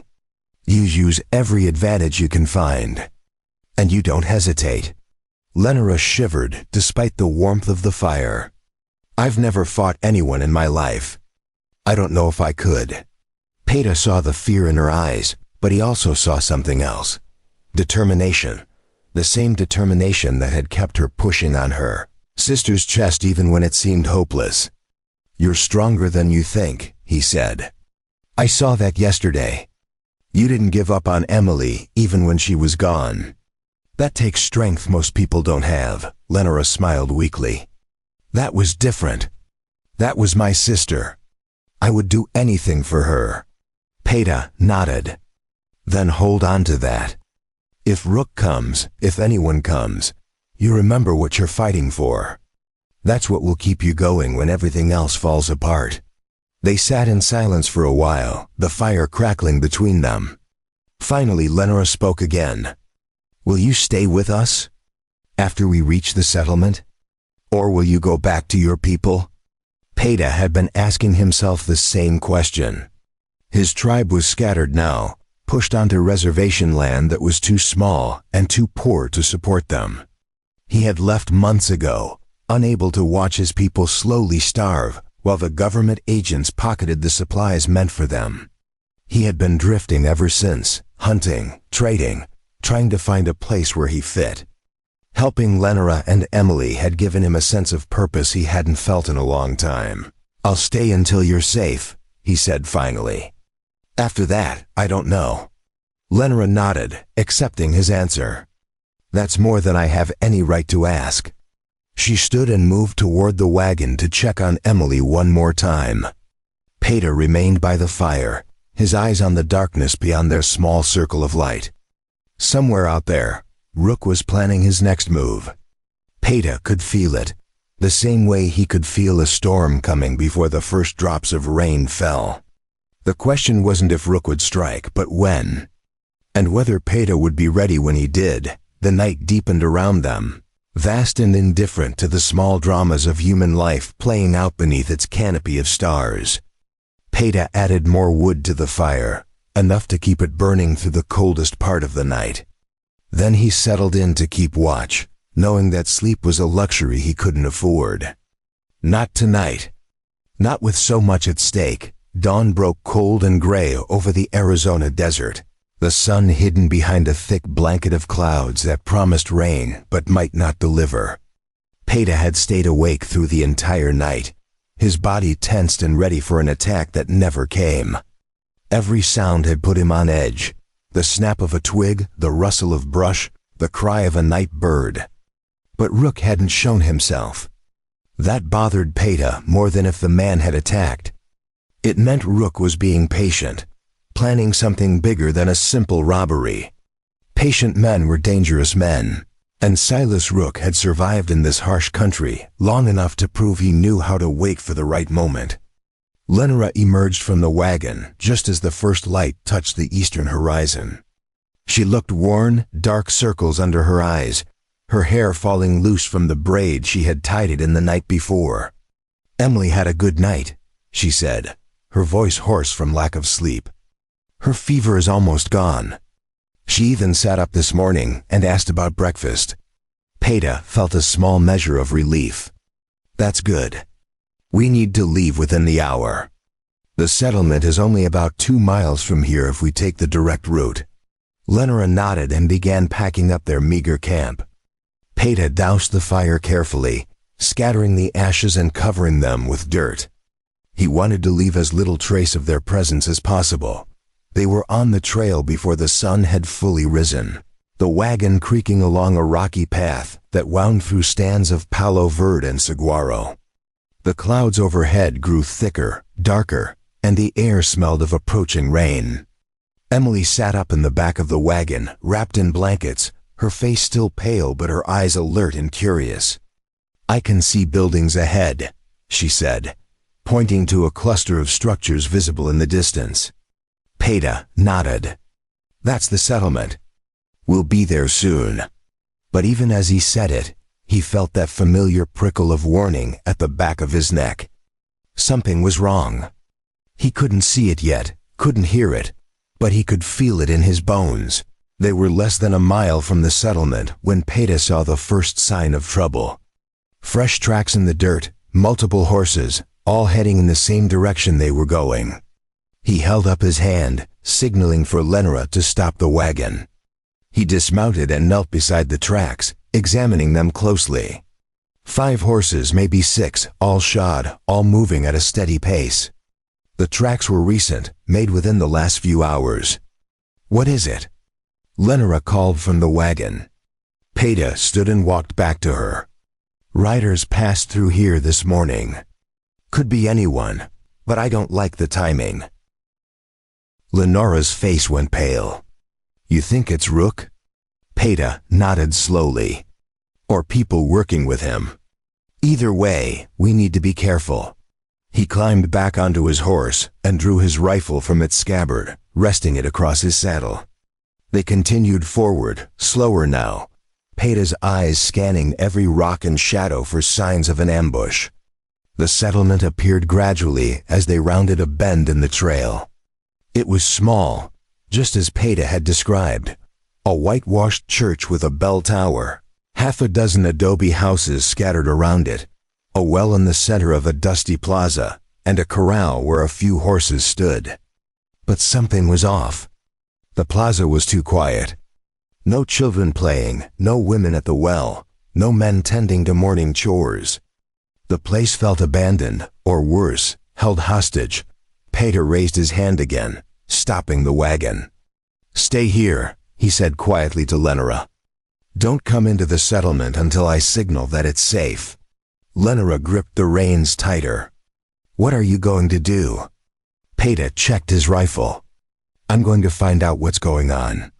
You use every advantage you can find. And you don't hesitate. Lenora shivered despite the warmth of the fire. I've never fought anyone in my life. I don't know if I could. Peita saw the fear in her eyes, but he also saw something else. Determination. The same determination that had kept her pushing on her sister's chest even when it seemed hopeless. You're stronger than you think, he said. I saw that yesterday. You didn't give up on Emily even when she was gone. That takes strength most people don't have, Lenora smiled weakly. That was different. That was my sister. I would do anything for her. Peita nodded. Then hold on to that. If Rook comes, if anyone comes, you remember what you're fighting for. That's what will keep you going when everything else falls apart. They sat in silence for a while, the fire crackling between them. Finally, Lenora spoke again. Will you stay with us? After we reach the settlement? Or will you go back to your people? Peita had been asking himself the same question. His tribe was scattered now, pushed onto reservation land that was too small and too poor to support them. He had left months ago, unable to watch his people slowly starve while the government agents pocketed the supplies meant for them. He had been drifting ever since, hunting, trading, trying to find a place where he fit. Helping Lenora and Emily had given him a sense of purpose he hadn't felt in a long time. "I'll stay until you're safe," he said finally. "After that, I don't know." Lenora nodded, accepting his answer. "That's more than I have any right to ask." She stood and moved toward the wagon to check on Emily one more time. Peter remained by the fire, his eyes on the darkness beyond their small circle of light. Somewhere out there, Rook was planning his next move. Peter could feel it, the same way he could feel a storm coming before the first drops of rain fell. The question wasn't if Rook would strike, but when. And whether Peter would be ready when he did. The night deepened around them, vast and indifferent to the small dramas of human life playing out beneath its canopy of stars. Peter added more wood to the fire, enough to keep it burning through the coldest part of the night. Then he settled in to keep watch, knowing that sleep was a luxury he couldn't afford. Not tonight. Not with so much at stake. Dawn broke cold and gray over the Arizona desert, the sun hidden behind a thick blanket of clouds that promised rain but might not deliver. Peter had stayed awake through the entire night, his body tensed and ready for an attack that never came. Every sound had put him on edge, the snap of a twig, the rustle of brush, the cry of a night bird. But Rook hadn't shown himself. That bothered Peter more than if the man had attacked. It meant Rook was being patient, planning something bigger than a simple robbery. Patient men were dangerous men, and Silas Rook had survived in this harsh country long enough to prove he knew how to wait for the right moment. Lenora emerged from the wagon just as the first light touched the eastern horizon. She looked worn, dark circles under her eyes, her hair falling loose from the braid she had tied it in the night before. "Emily had a good night," she said, her voice hoarse from lack of sleep. "Her fever is almost gone." She even sat up this morning and asked about breakfast. Peter felt a small measure of relief. "That's good. We need to leave within the hour. The settlement is only about 2 miles from here if we take the direct route." Lenora nodded and began packing up their meager camp. Peter doused the fire carefully, scattering the ashes and covering them with dirt. He wanted to leave as little trace of their presence as possible. They were on the trail before the sun had fully risen, the wagon creaking along a rocky path that wound through stands of Palo Verde and saguaro. The clouds overhead grew thicker, darker, and the air smelled of approaching rain. Emily sat up in the back of the wagon, wrapped in blankets, her face still pale but her eyes alert and curious. "I can see buildings ahead," she said, pointing to a cluster of structures visible in the distance. Peter nodded. "That's the settlement. We'll be there soon." But even as he said it, he felt that familiar prickle of warning at the back of his neck. Something was wrong. He couldn't see it yet, couldn't hear it, but he could feel it in his bones. They were less than a mile from the settlement when Peter saw the first sign of trouble. Fresh tracks in the dirt, multiple horses, all heading in the same direction they were going. He held up his hand, signaling for Lenora to stop the wagon. He dismounted and knelt beside the tracks, examining them closely. 5 horses, maybe 6, all shod, all moving at a steady pace. The tracks were recent, made within the last few hours. "What is it?" Lenora called from the wagon. Peter stood and walked back to her. "Riders passed through here this morning. Could be anyone, but I don't like the timing." Lenora's face went pale. "You think it's Rook?" Peter nodded slowly. "Or people working with him. Either way, we need to be careful." He climbed back onto his horse and drew his rifle from its scabbard, resting it across his saddle. They continued forward, slower now, Peter's eyes scanning every rock and shadow for signs of an ambush. The settlement appeared gradually as they rounded a bend in the trail. It was small, just as Peter had described, a whitewashed church with a bell tower, Half a dozen adobe houses scattered around it, a well in the center of a dusty plaza, and a corral where a few horses stood. But something was off. The plaza was too quiet. No children playing, no women at the well, no men tending to morning chores. The place felt abandoned, or worse, held hostage. Peter raised his hand again, stopping the wagon. "Stay here," he said quietly to Lenora. "Don't come into the settlement until I signal that it's safe." Lenora gripped the reins tighter. "What are you going to do?" Peter checked his rifle. "I'm going to find out what's going on."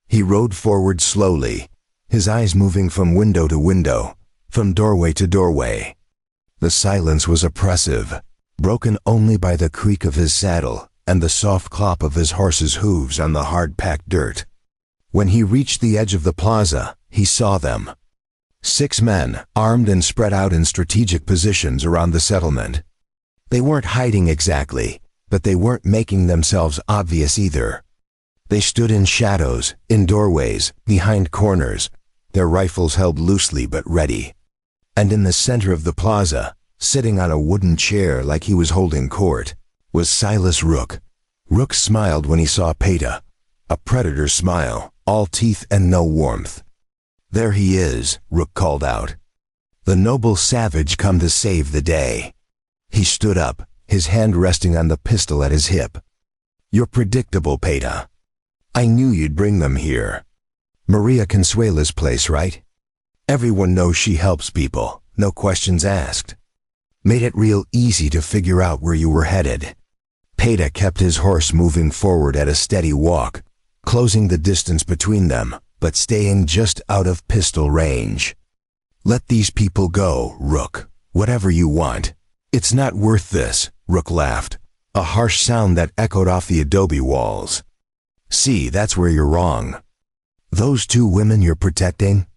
He rode forward slowly, his eyes moving from window to window, from doorway to doorway. The silence was oppressive, broken only by the creak of his saddle and the soft clop of his horse's hooves on the hard-packed dirt. When he reached the edge of the plaza, he saw them. 6 men, armed and spread out in strategic positions around the settlement. They weren't hiding exactly, but they weren't making themselves obvious either. They stood in shadows, in doorways, behind corners, their rifles held loosely but ready. And in the center of the plaza, sitting on a wooden chair like he was holding court, was Silas Rook. Rook smiled when he saw Peter, a predator's smile, all teeth and no warmth. "There he is," Rook called out. "The noble savage come to save the day." He stood up, his hand resting on the pistol at his hip. "You're predictable, Peter. I knew you'd bring them here. Maria Consuela's place, right? Everyone knows she helps people, no questions asked. Made it real easy to figure out where you were headed." Peter kept his horse moving forward at a steady walk, closing the distance between them, but staying just out of pistol range. "Let these people go, Rook, whatever you want. It's not worth this," Rook laughed, a harsh sound that echoed off the adobe walls. "See, that's where you're wrong. Those 2 women you're protecting?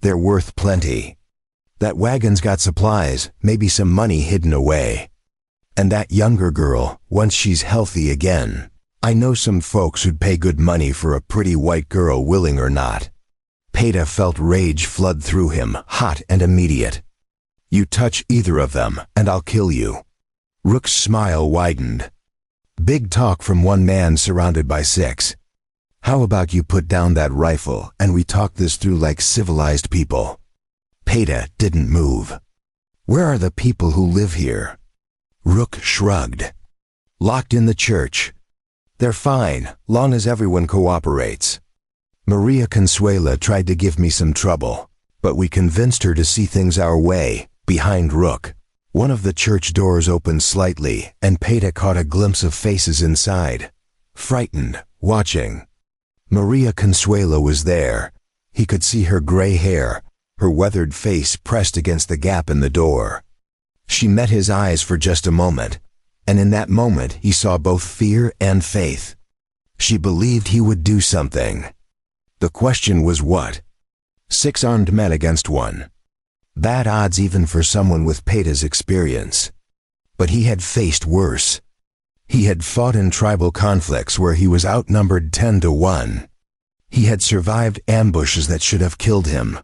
They're worth plenty. That wagon's got supplies, maybe some money hidden away. And that younger girl, once she's healthy again, I know some folks who'd pay good money for a pretty white girl, willing or not." Peter felt rage flood through him, hot and immediate. "You touch either of them, and I'll kill you." Rook's smile widened. Big talk from one man surrounded by 6. "How about you put down that rifle and we talk this through like civilized people?" Peter didn't move. "Where are the people who live here?" Rook shrugged. "Locked in the church. They're fine, long as everyone cooperates. Maria Consuela tried to give me some trouble, but we convinced her to see things our way." Behind Rook, one of the church doors opened slightly, and Peter caught a glimpse of faces inside, frightened, watching. Maria Consuela was there. He could see her gray hair, her weathered face pressed against the gap in the door. She met his eyes for just a moment, and in that moment he saw both fear and faith. She believed he would do something. The question was what? 6 armed men against 1. Bad odds even for someone with Peter's experience. But he had faced worse. He had fought in tribal conflicts where he was outnumbered 10 to 1. He had survived ambushes that should have killed him.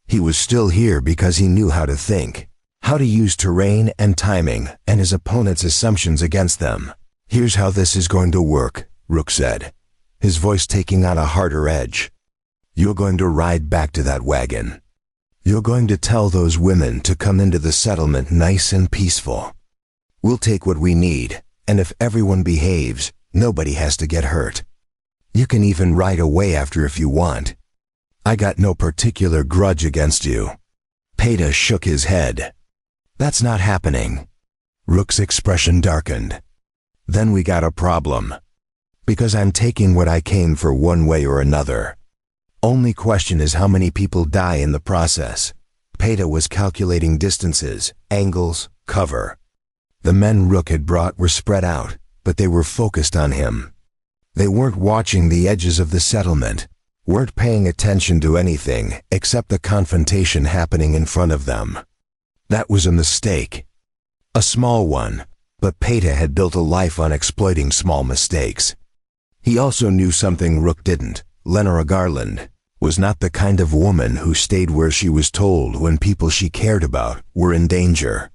He was still here because he knew how to think, how to use terrain and timing and his opponent's assumptions against them. "Here's how this is going to work," Rook said, his voice taking on a harder edge. "You're going to ride back to that wagon. You're going to tell those women to come into the settlement nice and peaceful. We'll take what we need, and if everyone behaves, nobody has to get hurt. You can even ride away after if you want. I got no particular grudge against you." Peter shook his head. "That's not happening." Rook's expression darkened. "Then we got a problem. Because I'm taking what I came for one way or another. Only question is how many people die in the process." Peter was calculating distances, angles, cover. The men Rook had brought were spread out, but they were focused on him. They weren't watching the edges of the settlement, weren't paying attention to anything except the confrontation happening in front of them. That was a mistake. A small one, but Peter had built a life on exploiting small mistakes. He also knew something Rook didn't. Lenora Garland was not the kind of woman who stayed where she was told when people she cared about were in danger.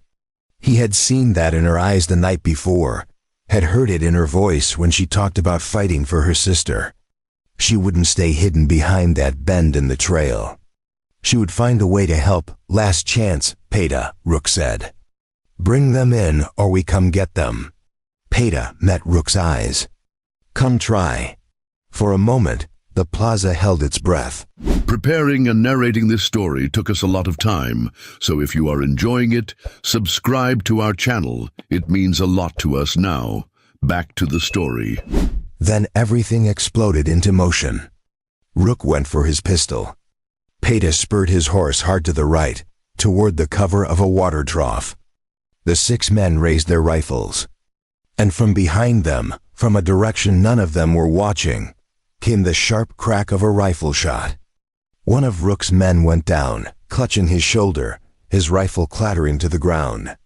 He had seen that in her eyes the night before, had heard it in her voice when she talked about fighting for her sister. She wouldn't stay hidden behind that bend in the trail. She would find a way to help. Last chance, Peita, Rook said. Bring them in or we come get them. Peita met Rook's eyes. Come try. For a moment, the plaza held its breath. Preparing and narrating this story took us a lot of time, so if you are enjoying it, subscribe to our channel. It means a lot to us now. Back to the story. Then everything exploded into motion. Rook went for his pistol. Peita spurred his horse hard to the right, toward the cover of a water trough. The 6 men raised their rifles. And from behind them, from a direction none of them were watching, came the sharp crack of a rifle shot. One of Rook's men went down, clutching his shoulder, his rifle clattering to the ground.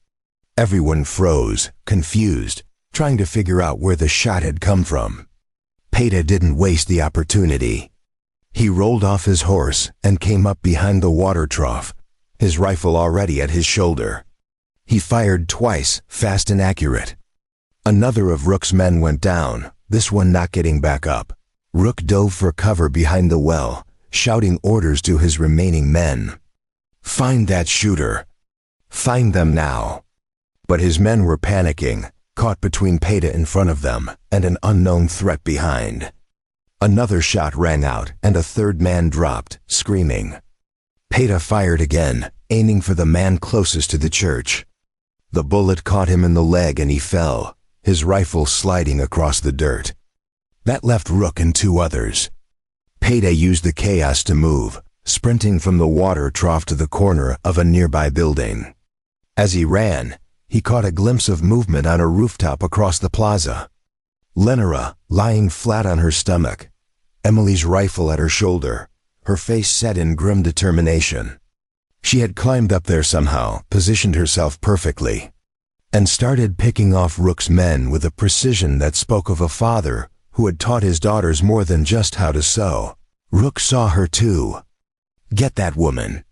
Everyone froze, confused, trying to figure out where the shot had come from. Peita didn't waste the opportunity. He rolled off his horse and came up behind the water trough, his rifle already at his shoulder. He fired twice, fast and accurate. Another of Rook's men went down, this one not getting back up. Rook dove for cover behind the well, shouting orders to his remaining men. Find that shooter. Find them now. But his men were panicking, caught between Peita in front of them and an unknown threat behind. Another shot rang out and a third man dropped, screaming. Peita fired again, aiming for the man closest to the church. The bullet caught him in the leg and he fell, his rifle sliding across the dirt. That left Rook and 2 others. Peita used the chaos to move, sprinting from the water trough to the corner of a nearby building. As he ran, he caught a glimpse of movement on a rooftop across the plaza. Lenora, lying flat on her stomach, Emily's rifle at her shoulder, her face set in grim determination. She had climbed up there somehow, positioned herself perfectly, and started picking off Rook's men with a precision that spoke of a father who had taught his daughters more than just how to sew. Rook saw her too. Get that woman,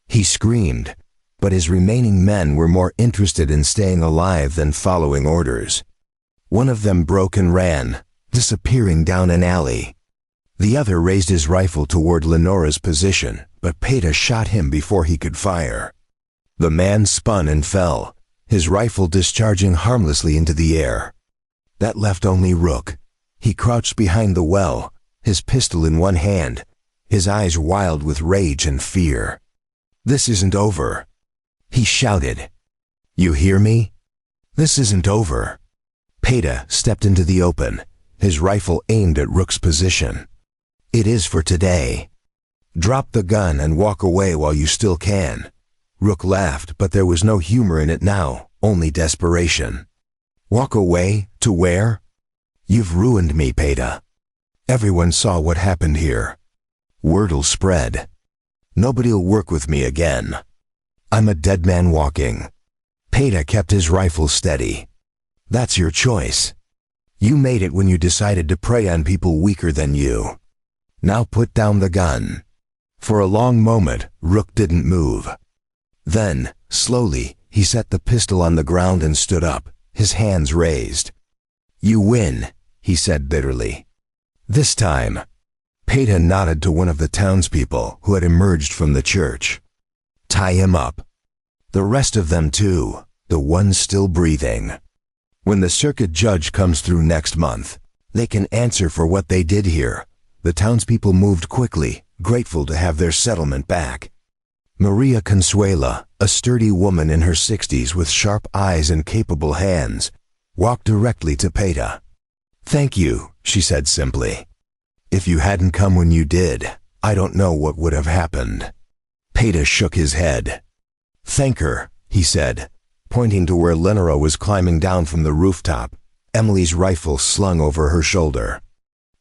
he screamed, but his remaining men were more interested in staying alive than following orders. One of them broke and ran, disappearing down an alley. The other raised his rifle toward Lenora's position, but Peita shot him before he could fire. The man spun and fell, his rifle discharging harmlessly into the air. That left only Rook. He crouched behind the well, his pistol in one hand, his eyes wild with rage and fear. This isn't over, he shouted. You hear me? This isn't over. Peita stepped into the open, his rifle aimed at Rook's position. It is for today. Drop the gun and walk away while you still can. Rook laughed, but there was no humor in it now, only desperation. Walk away? To where? You've ruined me, Peita. Everyone saw what happened here. Word'll spread. Nobody'll work with me again. I'm a dead man walking. Peita kept his rifle steady. That's your choice. You made it when you decided to prey on people weaker than you. Now put down the gun. For a long moment, Rook didn't move. Then, slowly, he set the pistol on the ground and stood up, his hands raised. You win, he said bitterly. This time. Peita nodded to one of the townspeople who had emerged from the church. Tie him up. The rest of them too, the ones still breathing. When the circuit judge comes through next month, they can answer for what they did here. The townspeople moved quickly, grateful to have their settlement back. Maria Consuela, a sturdy woman in her 60s with sharp eyes and capable hands, walked directly to Peita. Thank you, she said simply. If you hadn't come when you did, I don't know what would have happened. Peita shook his head. Thank her, he said, pointing to where Lenora was climbing down from the rooftop, Emily's rifle slung over her shoulder.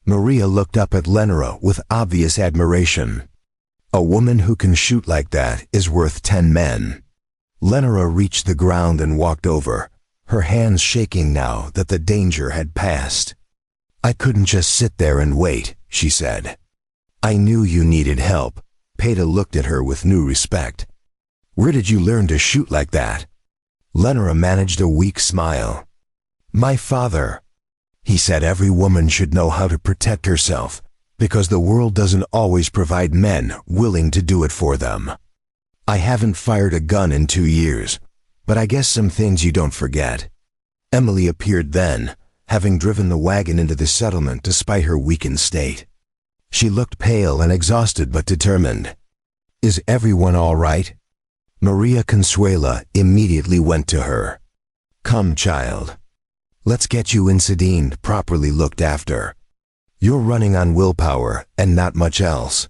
Maria looked up at Lenora with obvious admiration. A woman who can shoot like that is worth 10 men. Lenora reached the ground and walked over, her hands shaking now that the danger had passed. I couldn't just sit there and wait, she said. I knew you needed help. Peta looked at her with new respect. Where did you learn to shoot like that? Lenora managed a weak smile. My father. He said every woman should know how to protect herself, because the world doesn't always provide men willing to do it for them. I haven't fired a gun in 2 years, but I guess some things you don't forget. Emily appeared then, having driven the wagon into the settlement despite her weakened state. She looked pale and exhausted but determined. Is everyone all right? Maria Consuela immediately went to her. Come, child. Let's get you insulined, properly looked after. You're running on willpower and not much else.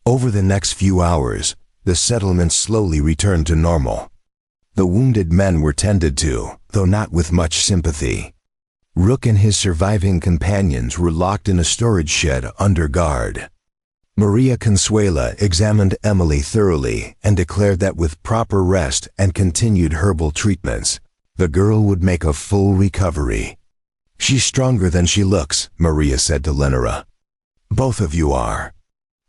Over the next few hours, the settlement slowly returned to normal. The wounded men were tended to, though not with much sympathy. Rook and his surviving companions were locked in a storage shed under guard. Maria Consuela examined Emily thoroughly and declared that with proper rest and continued herbal treatments, the girl would make a full recovery. She's stronger than she looks, Maria said to Lenora. Both of you are.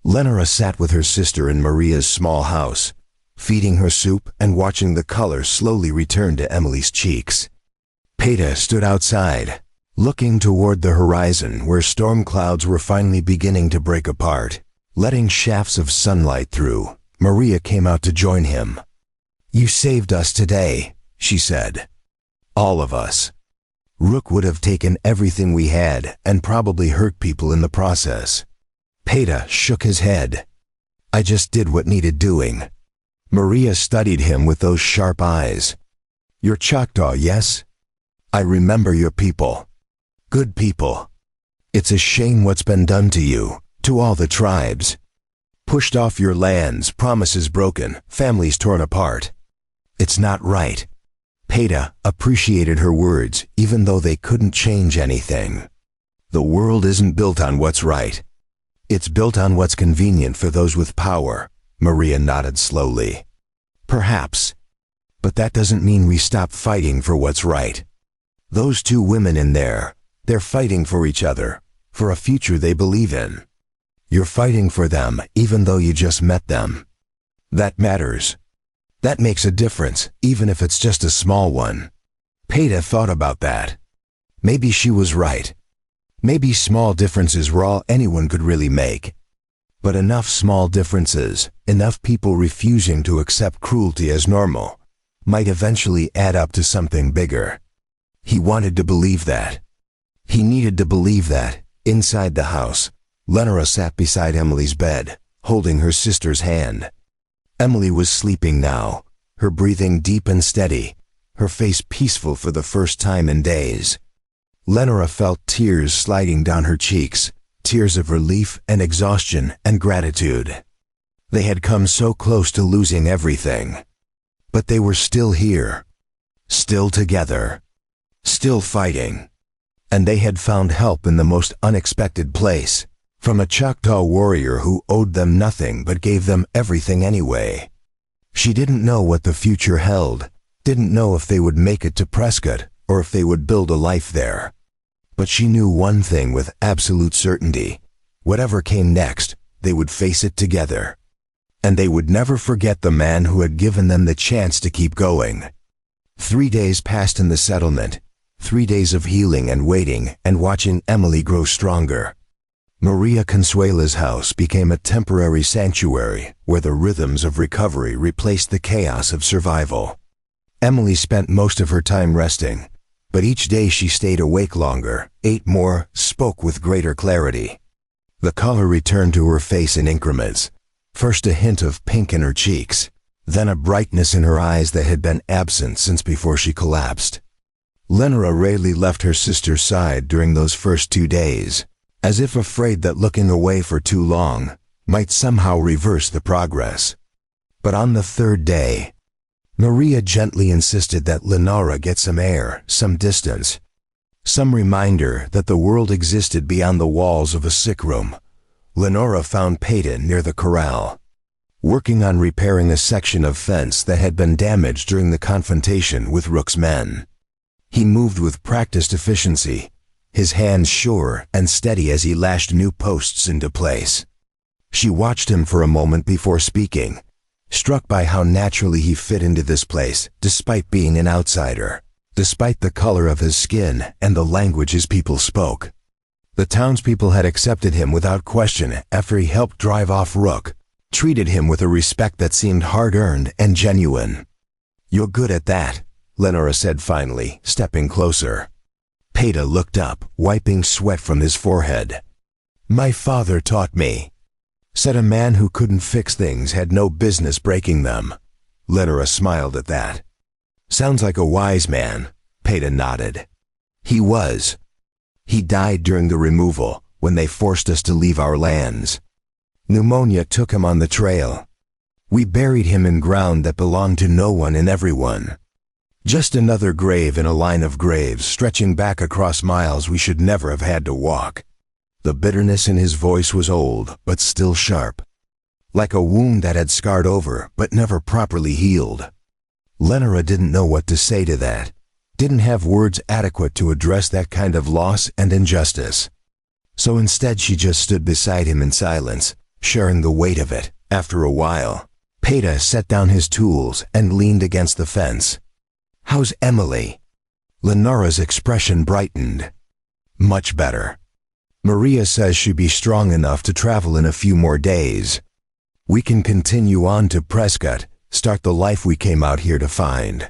Lenora sat with her sister in Maria's small house, feeding her soup and watching the color slowly return to Emily's cheeks. Peta stood outside, looking toward the horizon where storm clouds were finally beginning to break apart. Letting shafts of sunlight through, Maria came out to join him. You saved us today, she said. All of us. Rook would have taken everything we had and probably hurt people in the process. Peta shook his head. I just did what needed doing. Maria studied him with those sharp eyes. You're Choctaw, yes? I remember your people. Good people. It's a shame what's been done to you, to all the tribes. Pushed off your lands, promises broken, families torn apart. It's not right. Peta appreciated her words, even though they couldn't change anything. The world isn't built on what's right. It's built on what's convenient for those with power, Maria nodded slowly. Perhaps. But that doesn't mean we stop fighting for what's right. Those two women in there, they're fighting for each other, for a future they believe in. You're fighting for them even though you just met them. That matters. That makes a difference, even if it's just a small one. Peta thought about that. Maybe she was right. Maybe small differences were all anyone could really make. But enough small differences, enough people refusing to accept cruelty as normal, might eventually add up to something bigger. He wanted to believe that. He needed to believe that. Inside the house, Lenora sat beside Emily's bed, holding her sister's hand. Emily was sleeping now, her breathing deep and steady, her face peaceful for the first time in days. Lenora felt tears sliding down her cheeks, tears of relief and exhaustion and gratitude. They had come so close to losing everything. But they were still here, still together, still fighting. And they had found help in the most unexpected place, from a Choctaw warrior who owed them nothing but gave them everything anyway. She didn't know what the future held, didn't know if they would make it to Prescott or if they would build a life there. But she knew one thing with absolute certainty. Whatever came next, they would face it together. And they would never forget the man who had given them the chance to keep going. 3 days passed in the settlement, 3 days of healing and waiting and watching Emily grow stronger. Maria Consuela's house became a temporary sanctuary where the rhythms of recovery replaced the chaos of survival. Emily spent most of her time resting, but each day she stayed awake longer, ate more, spoke with greater clarity. The color returned to her face in increments, first a hint of pink in her cheeks, then a brightness in her eyes that had been absent since before she collapsed. Lenora rarely left her sister's side during those first 2 days, as if afraid that looking away for too long might somehow reverse the progress. But on the 3rd day, Maria gently insisted that Lenora get some air, some distance, some reminder that the world existed beyond the walls of a sick room. Lenora found Peyton near the corral, working on repairing a section of fence that had been damaged during the confrontation with Rook's men. He moved with practiced efficiency, his hands sure and steady as he lashed new posts into place. She watched him for a moment before speaking, struck by how naturally he fit into this place despite being an outsider, despite the color of his skin and the language his people spoke. The townspeople had accepted him without question after he helped drive off Rook, treated him with a respect that seemed hard-earned and genuine. "You're good at that," Lenora said finally, stepping closer. Peita looked up, wiping sweat from his forehead. "My father taught me," said a man who couldn't fix things had no business breaking them. Lenora smiled at that. "Sounds like a wise man," Peita nodded. "He was. He died during the removal, when they forced us to leave our lands. Pneumonia took him on the trail. We buried him in ground that belonged to no one and everyone. Just another grave in a line of graves stretching back across miles we should never have had to walk." The bitterness in his voice was old, but still sharp, like a wound that had scarred over but never properly healed. Lenora didn't know what to say to that, didn't have words adequate to address that kind of loss and injustice. So instead she just stood beside him in silence, sharing the weight of it. After a while, Peita set down his tools and leaned against the fence. "How's Emily?" Lenora's expression brightened. "Much better. Maria says she'd be strong enough to travel in a few more days. We can continue on to Prescott, start the life we came out here to find."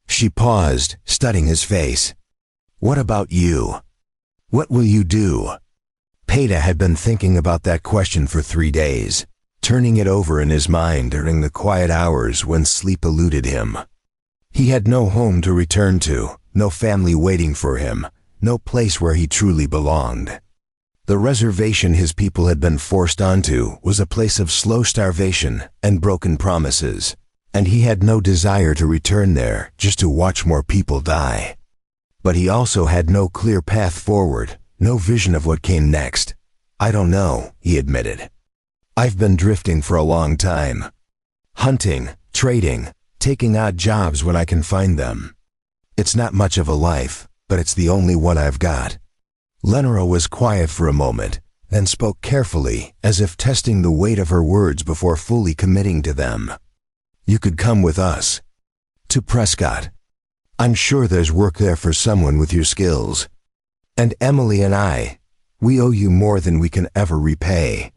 She paused, studying his face. "What about you? What will you do?" Peita had been thinking about that question for 3 days, turning it over in his mind during the quiet hours when sleep eluded him. He had no home to return to, no family waiting for him, no place where he truly belonged. The reservation his people had been forced onto was a place of slow starvation and broken promises, and he had no desire to return there just to watch more people die. But he also had no clear path forward, no vision of what came next. "I don't know," he admitted. "I've been drifting for a long time. Hunting, trading, taking odd jobs when I can find them. It's not much of a life, but it's the only one I've got." Lenora was quiet for a moment, then spoke carefully, as if testing the weight of her words before fully committing to them. "You could come with us. To Prescott. I'm sure there's work there for someone with your skills. And Emily and we owe you more than we can ever repay.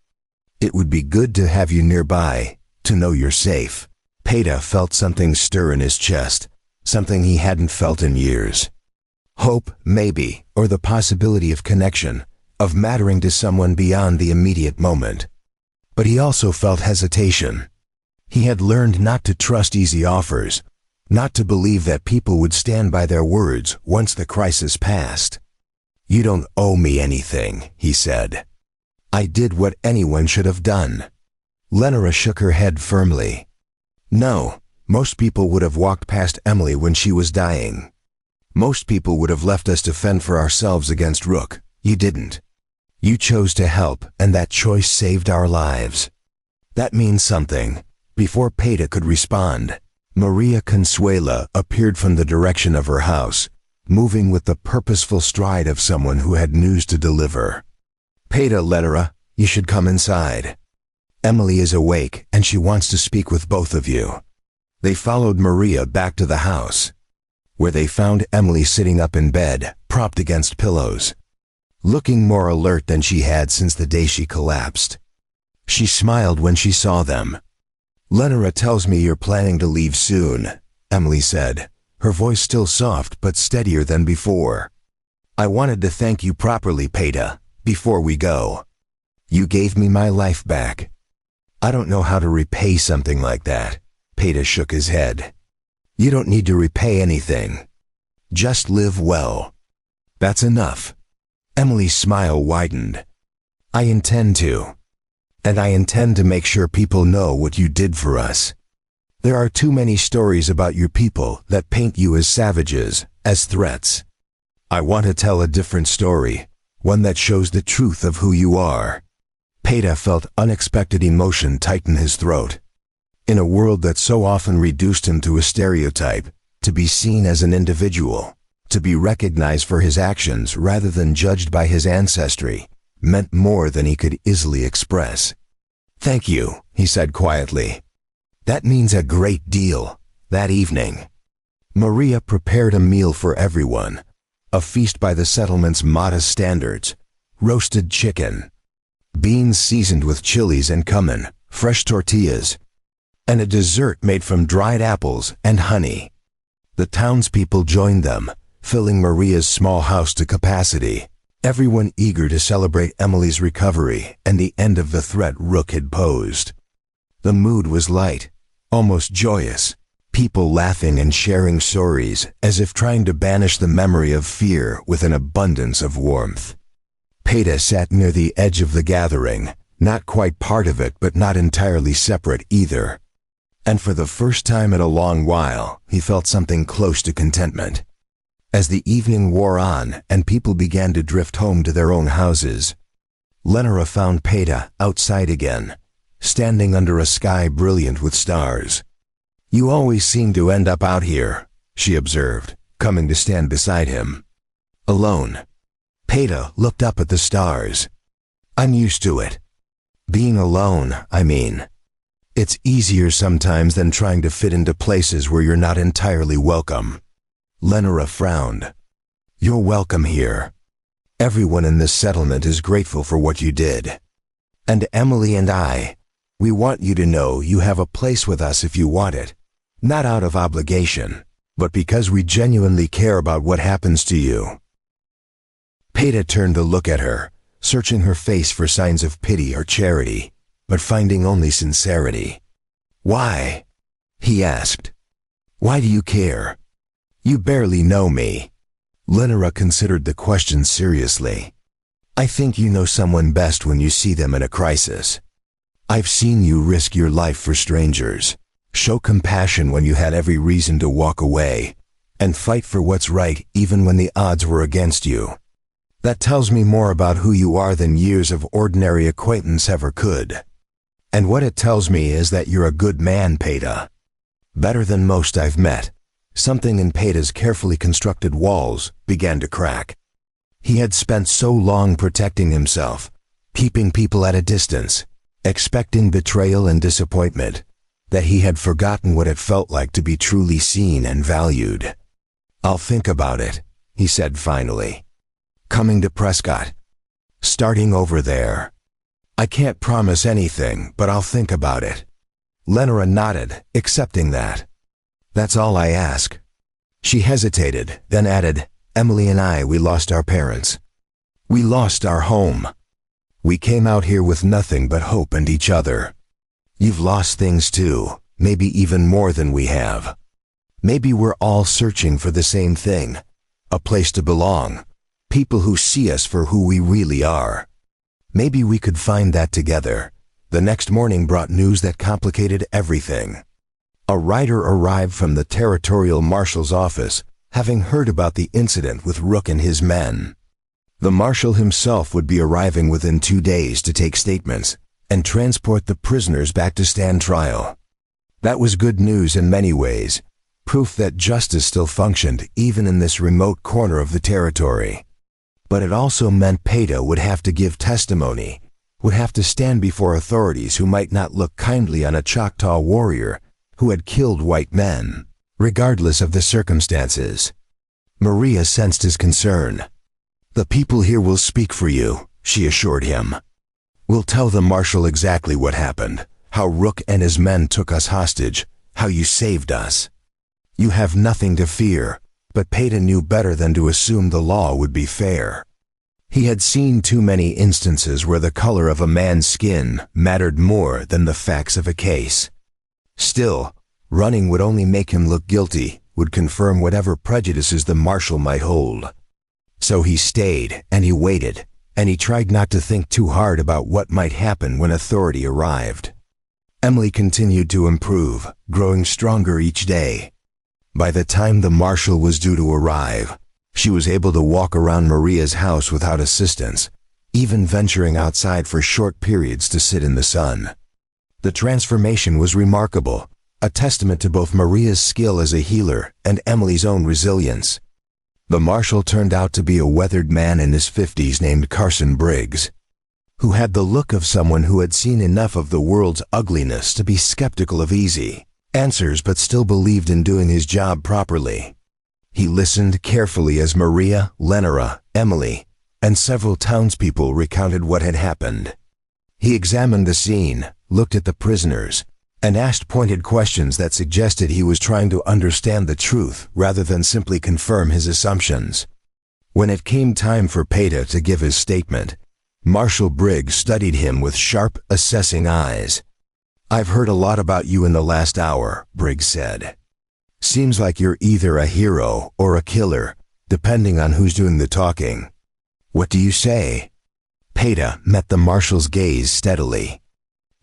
It would be good to have you nearby, to know you're safe." Peita felt something stir in his chest, something he hadn't felt in years. Hope, maybe, or the possibility of connection, of mattering to someone beyond the immediate moment. But he also felt hesitation. He had learned not to trust easy offers, not to believe that people would stand by their words once the crisis passed. "You don't owe me anything," he said. "I did what anyone should have done." Lenora shook her head firmly. "No, most people would have walked past Emily when she was dying. Most people would have left us to fend for ourselves against Rook. You didn't. You chose to help, and that choice saved our lives. That means something." Before Peita could respond, Maria Consuela appeared from the direction of her house, moving with the purposeful stride of someone who had news to deliver. "Peita, Lenora, you should come inside. Emily is awake, and she wants to speak with both of you." They followed Maria back to the house, where they found Emily sitting up in bed, propped against pillows, looking more alert than she had since the day she collapsed. She smiled when she saw them. "Lenora tells me you're planning to leave soon," Emily said, her voice still soft but steadier than before. "I wanted to thank you properly, Peita, before we go. You gave me my life back." "I don't know how to repay something like that." Peita shook his head. "You don't need to repay anything. Just live well. That's enough." Emily's smile widened. "I intend to. And I intend to make sure people know what you did for us. There are too many stories about your people that paint you as savages, as threats. I want to tell a different story, one that shows the truth of who you are." Peita felt unexpected emotion tighten his throat. In a world that so often reduced him to a stereotype, to be seen as an individual, To be recognized for his actions rather than judged by his ancestry meant more than he could easily express. "Thank you," he said quietly. "That means a great deal." That evening, Maria prepared a meal for everyone, a feast by the settlement's modest standards: roasted chicken, beans seasoned with chilies and cumin, fresh tortillas, and a dessert made from dried apples and honey. The townspeople joined them, filling Maria's small house to capacity, everyone eager to celebrate Emily's recovery and the end of the threat Rook had posed. The mood was light, almost joyous, people laughing and sharing stories as if trying to banish the memory of fear with an abundance of warmth. Peita sat near the edge of the gathering, not quite part of it but not entirely separate either. And for the first time in a long while, he felt something close to contentment. As the evening wore on and people began to drift home to their own houses, Lenora found Peita outside again, standing under a sky brilliant with stars. "You always seem to end up out here," she observed, coming to stand beside him. "Alone." Peita looked up at the stars. "I'm used to it. Being alone, I mean. It's easier sometimes than trying to fit into places where you're not entirely welcome." Lenora frowned. "You're welcome here. Everyone in this settlement is grateful for what you did. And Emily and I, we want you to know you have a place with us if you want it. Not out of obligation, but because we genuinely care about what happens to you." Peita turned to look at her, searching her face for signs of pity or charity, but finding only sincerity. "Why?" he asked. "Why do you care? You barely know me." Lenora considered the question seriously. "I think you know someone best when you see them in a crisis. I've seen you risk your life for strangers, show compassion when you had every reason to walk away, and fight for what's right even when the odds were against you. That tells me more about who you are than years of ordinary acquaintance ever could. And what it tells me is that you're a good man, Peita. Better than most I've met." Something in Peita's carefully constructed walls began to crack. He had spent so long protecting himself, keeping people at a distance, expecting betrayal and disappointment, that he had forgotten what it felt like to be truly seen and valued. "I'll think about it," he said finally. "Coming to Prescott. Starting over there. I can't promise anything, but I'll think about it." Lenora nodded, accepting that. "That's all I ask." She hesitated, then added, "Emily and I, we lost our parents. We lost our home. We came out here with nothing but hope and each other. You've lost things too, maybe even more than we have. Maybe we're all searching for the same thing, a place to belong, people who see us for who we really are. Maybe we could find that together." The next morning brought news that complicated everything. A rider arrived from the territorial marshal's office, having heard about the incident with Rook and his men. The marshal himself would be arriving within 2 days to take statements and transport the prisoners back to stand trial. That was good news in many ways, proof that justice still functioned even in this remote corner of the territory. But it also meant Peita would have to give testimony, would have to stand before authorities who might not look kindly on a Choctaw warrior who had killed white men, regardless of the circumstances. Maria sensed his concern. "The people here will speak for you," she assured him. "We'll tell the marshal exactly what happened, how Rook and his men took us hostage, how you saved us. You have nothing to fear." But Peita knew better than to assume the law would be fair. He had seen too many instances where the color of a man's skin mattered more than the facts of a case. Still, running would only make him look guilty, would confirm whatever prejudices the marshal might hold. So he stayed, and he waited, and he tried not to think too hard about what might happen when authority arrived. Emily continued to improve, growing stronger each day. By the time the marshal was due to arrive, she was able to walk around Maria's house without assistance, even venturing outside for short periods to sit in the sun. The transformation was remarkable, a testament to both Maria's skill as a healer and Emily's own resilience. The marshal turned out to be a weathered man in his 50s named Carson Briggs, who had the look of someone who had seen enough of the world's ugliness to be skeptical of easy answers but still believed in doing his job properly. He listened carefully as Maria, Lenora, Emily, and several townspeople recounted what had happened. He examined the scene, looked at the prisoners, and asked pointed questions that suggested he was trying to understand the truth rather than simply confirm his assumptions. When it came time for Peta to give his statement, Marshal Briggs studied him with sharp, assessing eyes. "I've heard a lot about you in the last hour," Briggs said. "Seems like you're either a hero or a killer, depending on who's doing the talking. What do you say?" Peta met the marshal's gaze steadily.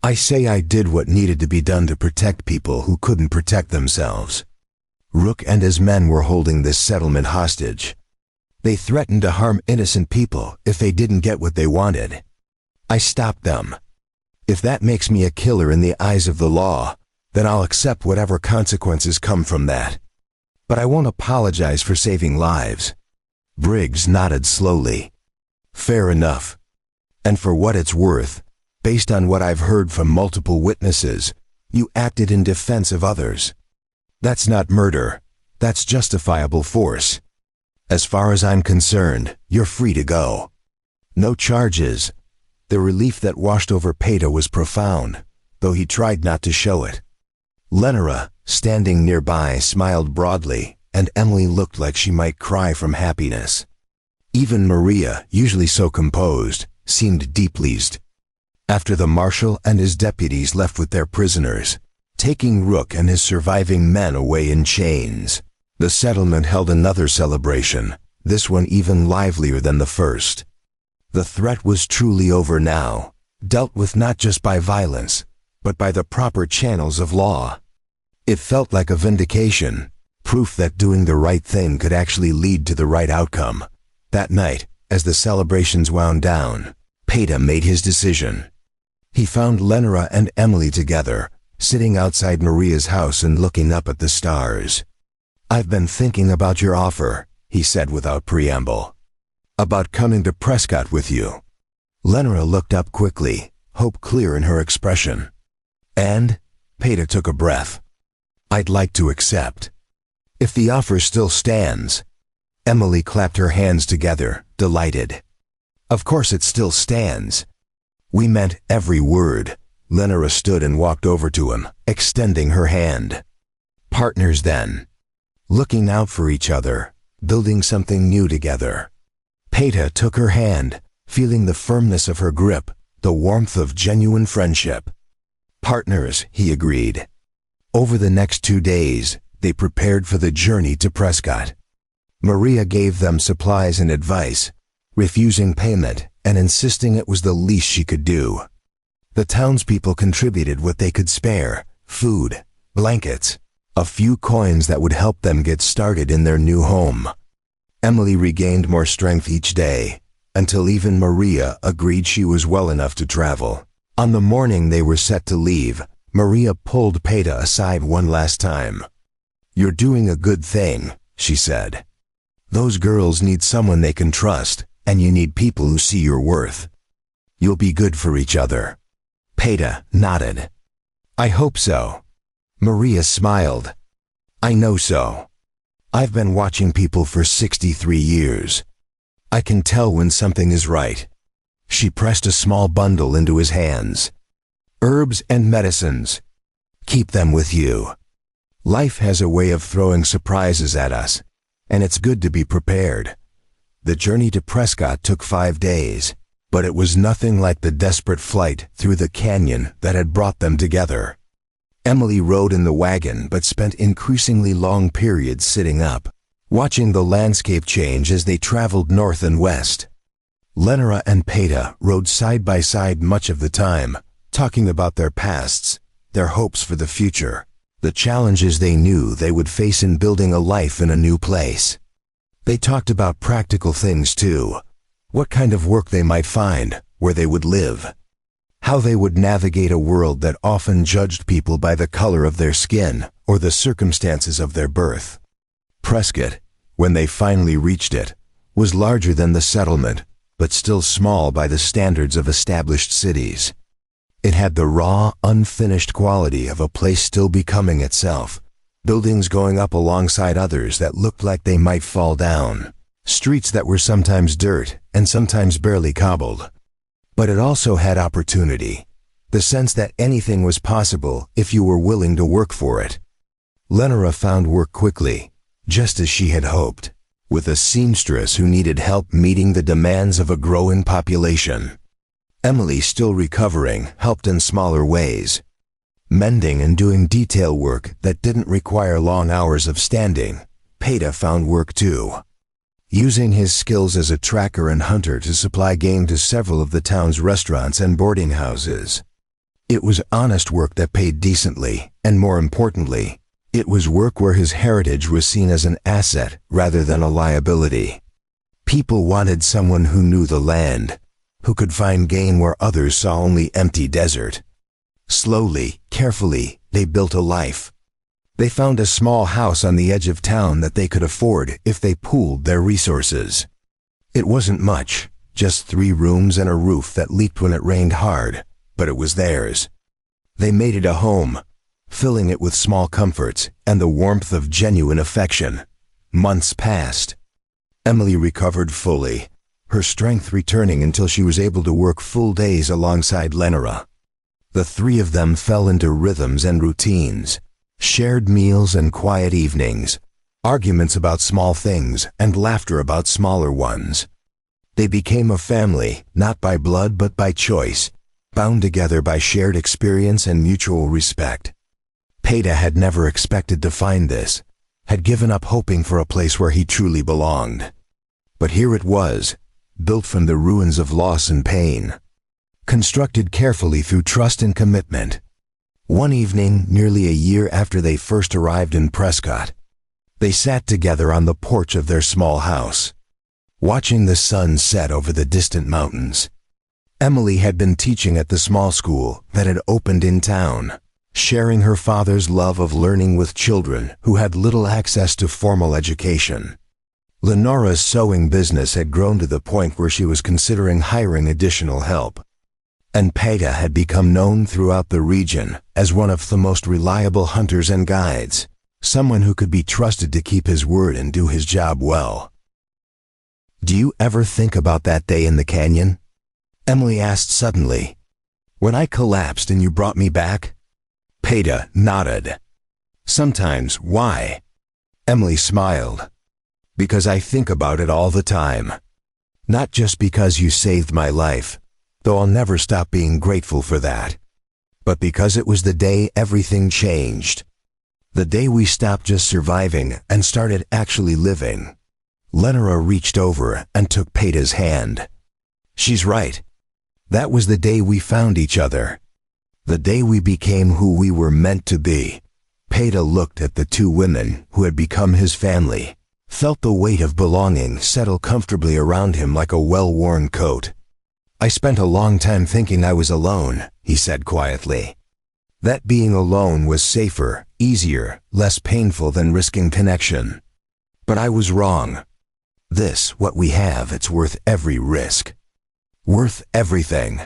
"I say I did what needed to be done to protect people who couldn't protect themselves. Rook and his men were holding this settlement hostage. They threatened to harm innocent people if they didn't get what they wanted. I stopped them. If that makes me a killer in the eyes of the law, then I'll accept whatever consequences come from that. But I won't apologize for saving lives." Briggs nodded slowly. "Fair enough. And for what it's worth, based on what I've heard from multiple witnesses, you acted in defense of others. That's not murder. That's justifiable force. As far as I'm concerned, you're free to go." No charges. The relief that washed over Peta was profound, though he tried not to show it. Lenora, standing nearby, smiled broadly, and Emily looked like she might cry from happiness. Even Maria, usually so composed, seemed deep pleased. After the marshal and his deputies left with their prisoners, taking Rook and his surviving men away in chains, the settlement held another celebration, this one even livelier than the first. The threat was truly over now, dealt with not just by violence, but by the proper channels of law. It felt like a vindication, proof that doing the right thing could actually lead to the right outcome. That night, as the celebrations wound down, Peta made his decision. He found Lenora and Emily together, sitting outside Maria's house and looking up at the stars. "I've been thinking about your offer," he said without preamble. "About coming to Prescott with you." Lenora looked up quickly, hope clear in her expression. "And?" Peta took a breath. "I'd like to accept. If the offer still stands." Emily clapped her hands together, delighted. "Of course it still stands." "We meant every word." Lenora stood and walked over to him, extending her hand. "Partners then. Looking out for each other, building something new together." Peta took her hand, feeling the firmness of her grip, the warmth of genuine friendship. "Partners," he agreed. Over the next 2 days, they prepared for the journey to Prescott. Maria gave them supplies and advice, refusing payment and insisting it was the least she could do. The townspeople contributed what they could spare: food, blankets, a few coins that would help them get started in their new home. Emily regained more strength each day, until even Maria agreed she was well enough to travel. On the morning they were set to leave, Maria pulled Peta aside one last time. "You're doing a good thing," she said. "Those girls need someone they can trust, and you need people who see your worth. You'll be good for each other." Peta nodded. "I hope so." Maria smiled. "I know so. I've been watching people for 63 years. I can tell when something is right." She pressed a small bundle into his hands. "Herbs and medicines. Keep them with you. Life has a way of throwing surprises at us, and it's good to be prepared." The journey to Prescott took 5 days, but it was nothing like the desperate flight through the canyon that had brought them together. Emily rode in the wagon but spent increasingly long periods sitting up, watching the landscape change as they traveled north and west. Lenora and Peta rode side by side much of the time, talking about their pasts, their hopes for the future, the challenges they knew they would face in building a life in a new place. They talked about practical things too, what kind of work they might find, where they would live, how they would navigate a world that often judged people by the color of their skin or the circumstances of their birth. Prescott, when they finally reached it, was larger than the settlement, but still small by the standards of established cities. It had the raw, unfinished quality of a place still becoming itself, buildings going up alongside others that looked like they might fall down, streets that were sometimes dirt and sometimes barely cobbled. But it also had opportunity, the sense that anything was possible if you were willing to work for it. Lenora found work quickly, just as she had hoped, with a seamstress who needed help meeting the demands of a growing population. Emily, still recovering, helped in smaller ways, mending and doing detail work that didn't require long hours of standing. Peita found work too, using his skills as a tracker and hunter to supply game to several of the town's restaurants and boarding houses. It was honest work that paid decently, and more importantly, it was work where his heritage was seen as an asset rather than a liability. People wanted someone who knew the land, who could find game where others saw only empty desert. Slowly, carefully, they built a life. They found a small house on the edge of town that they could afford if they pooled their resources. It wasn't much, just 3 rooms and a roof that leaked when it rained hard, but it was theirs. They made it a home, filling it with small comforts and the warmth of genuine affection. Months passed. Emily recovered fully, her strength returning until she was able to work full days alongside Lenora. The 3 of them fell into rhythms and routines, shared meals and quiet evenings, arguments about small things and laughter about smaller ones. They became a family, not by blood but by choice, bound together by shared experience and mutual respect. Peita had never expected to find this, had given up hoping for a place where he truly belonged. But here it was, built from the ruins of loss and pain, constructed carefully through trust and commitment. One evening, nearly a year after they first arrived in Prescott, they sat together on the porch of their small house, watching the sun set over the distant mountains. Emily had been teaching at the small school that had opened in town, sharing her father's love of learning with children who had little access to formal education. Lenora's sewing business had grown to the point where she was considering hiring additional help. And Peita had become known throughout the region as one of the most reliable hunters and guides, someone who could be trusted to keep his word and do his job well. "Do you ever think about that day in the canyon?" Emily asked suddenly. "When I collapsed and you brought me back?" Peita nodded. "Sometimes. Why?" Emily smiled. "Because I think about it all the time. Not just because you saved my life, though I'll never stop being grateful for that, but because it was the day everything changed. The day we stopped just surviving and started actually living." Lenora reached over and took Peita's hand. "She's right. That was the day we found each other. The day we became who we were meant to be." Peita looked at the 2 women who had become his family, felt the weight of belonging settle comfortably around him like a well-worn coat. "I spent a long time thinking I was alone," he said quietly. "That being alone was safer, easier, less painful than risking connection. But I was wrong. This, what we have, it's worth every risk. Worth everything."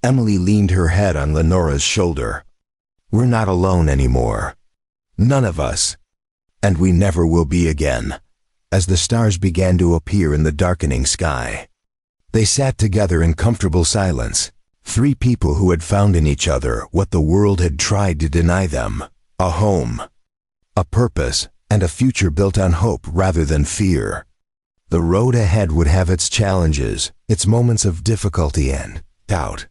Emily leaned her head on Lenora's shoulder. "We're not alone anymore. None of us. And we never will be again." As the stars began to appear in the darkening sky, they sat together in comfortable silence, 3 people who had found in each other what the world had tried to deny them: a home, a purpose, and a future built on hope rather than fear. The road ahead would have its challenges, its moments of difficulty and doubt.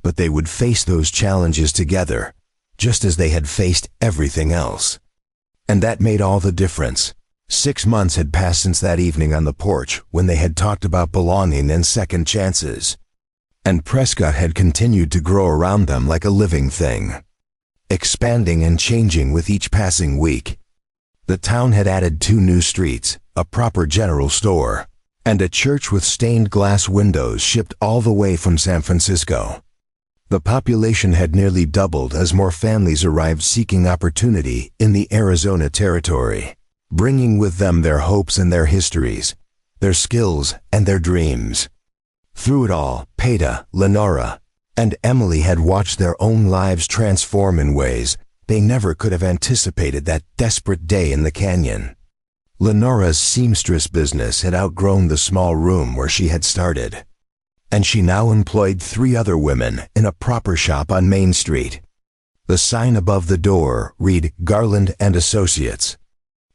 But they would face those challenges together, just as they had faced everything else. And that made all the difference. 6 months had passed since that evening on the porch when they had talked about belonging and second chances. And Prescott had continued to grow around them like a living thing, expanding and changing with each passing week. The town had added 2 new streets, a proper general store, and a church with stained glass windows shipped all the way from San Francisco. The population had nearly doubled as more families arrived seeking opportunity in the Arizona territory. bringing with them their hopes and their histories, their skills and their dreams. Through it all, Peita, Lenora, and Emily had watched their own lives transform in ways they never could have anticipated that desperate day in the canyon. Lenora's seamstress business had outgrown the small room where she had started, and she now employed 3 other women in a proper shop on Main Street. The sign above the door read Garland and Associates.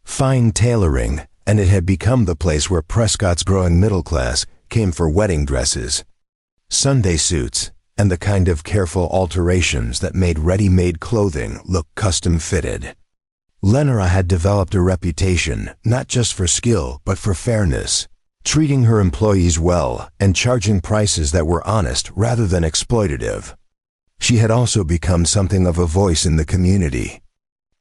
Fine tailoring, and it had become the place where Prescott's growing middle class came for wedding dresses, Sunday suits, and the kind of careful alterations that made ready-made clothing look custom-fitted. Lenora had developed a reputation not just for skill but for fairness, treating her employees well and charging prices that were honest rather than exploitative. She had also become something of a voice in the community,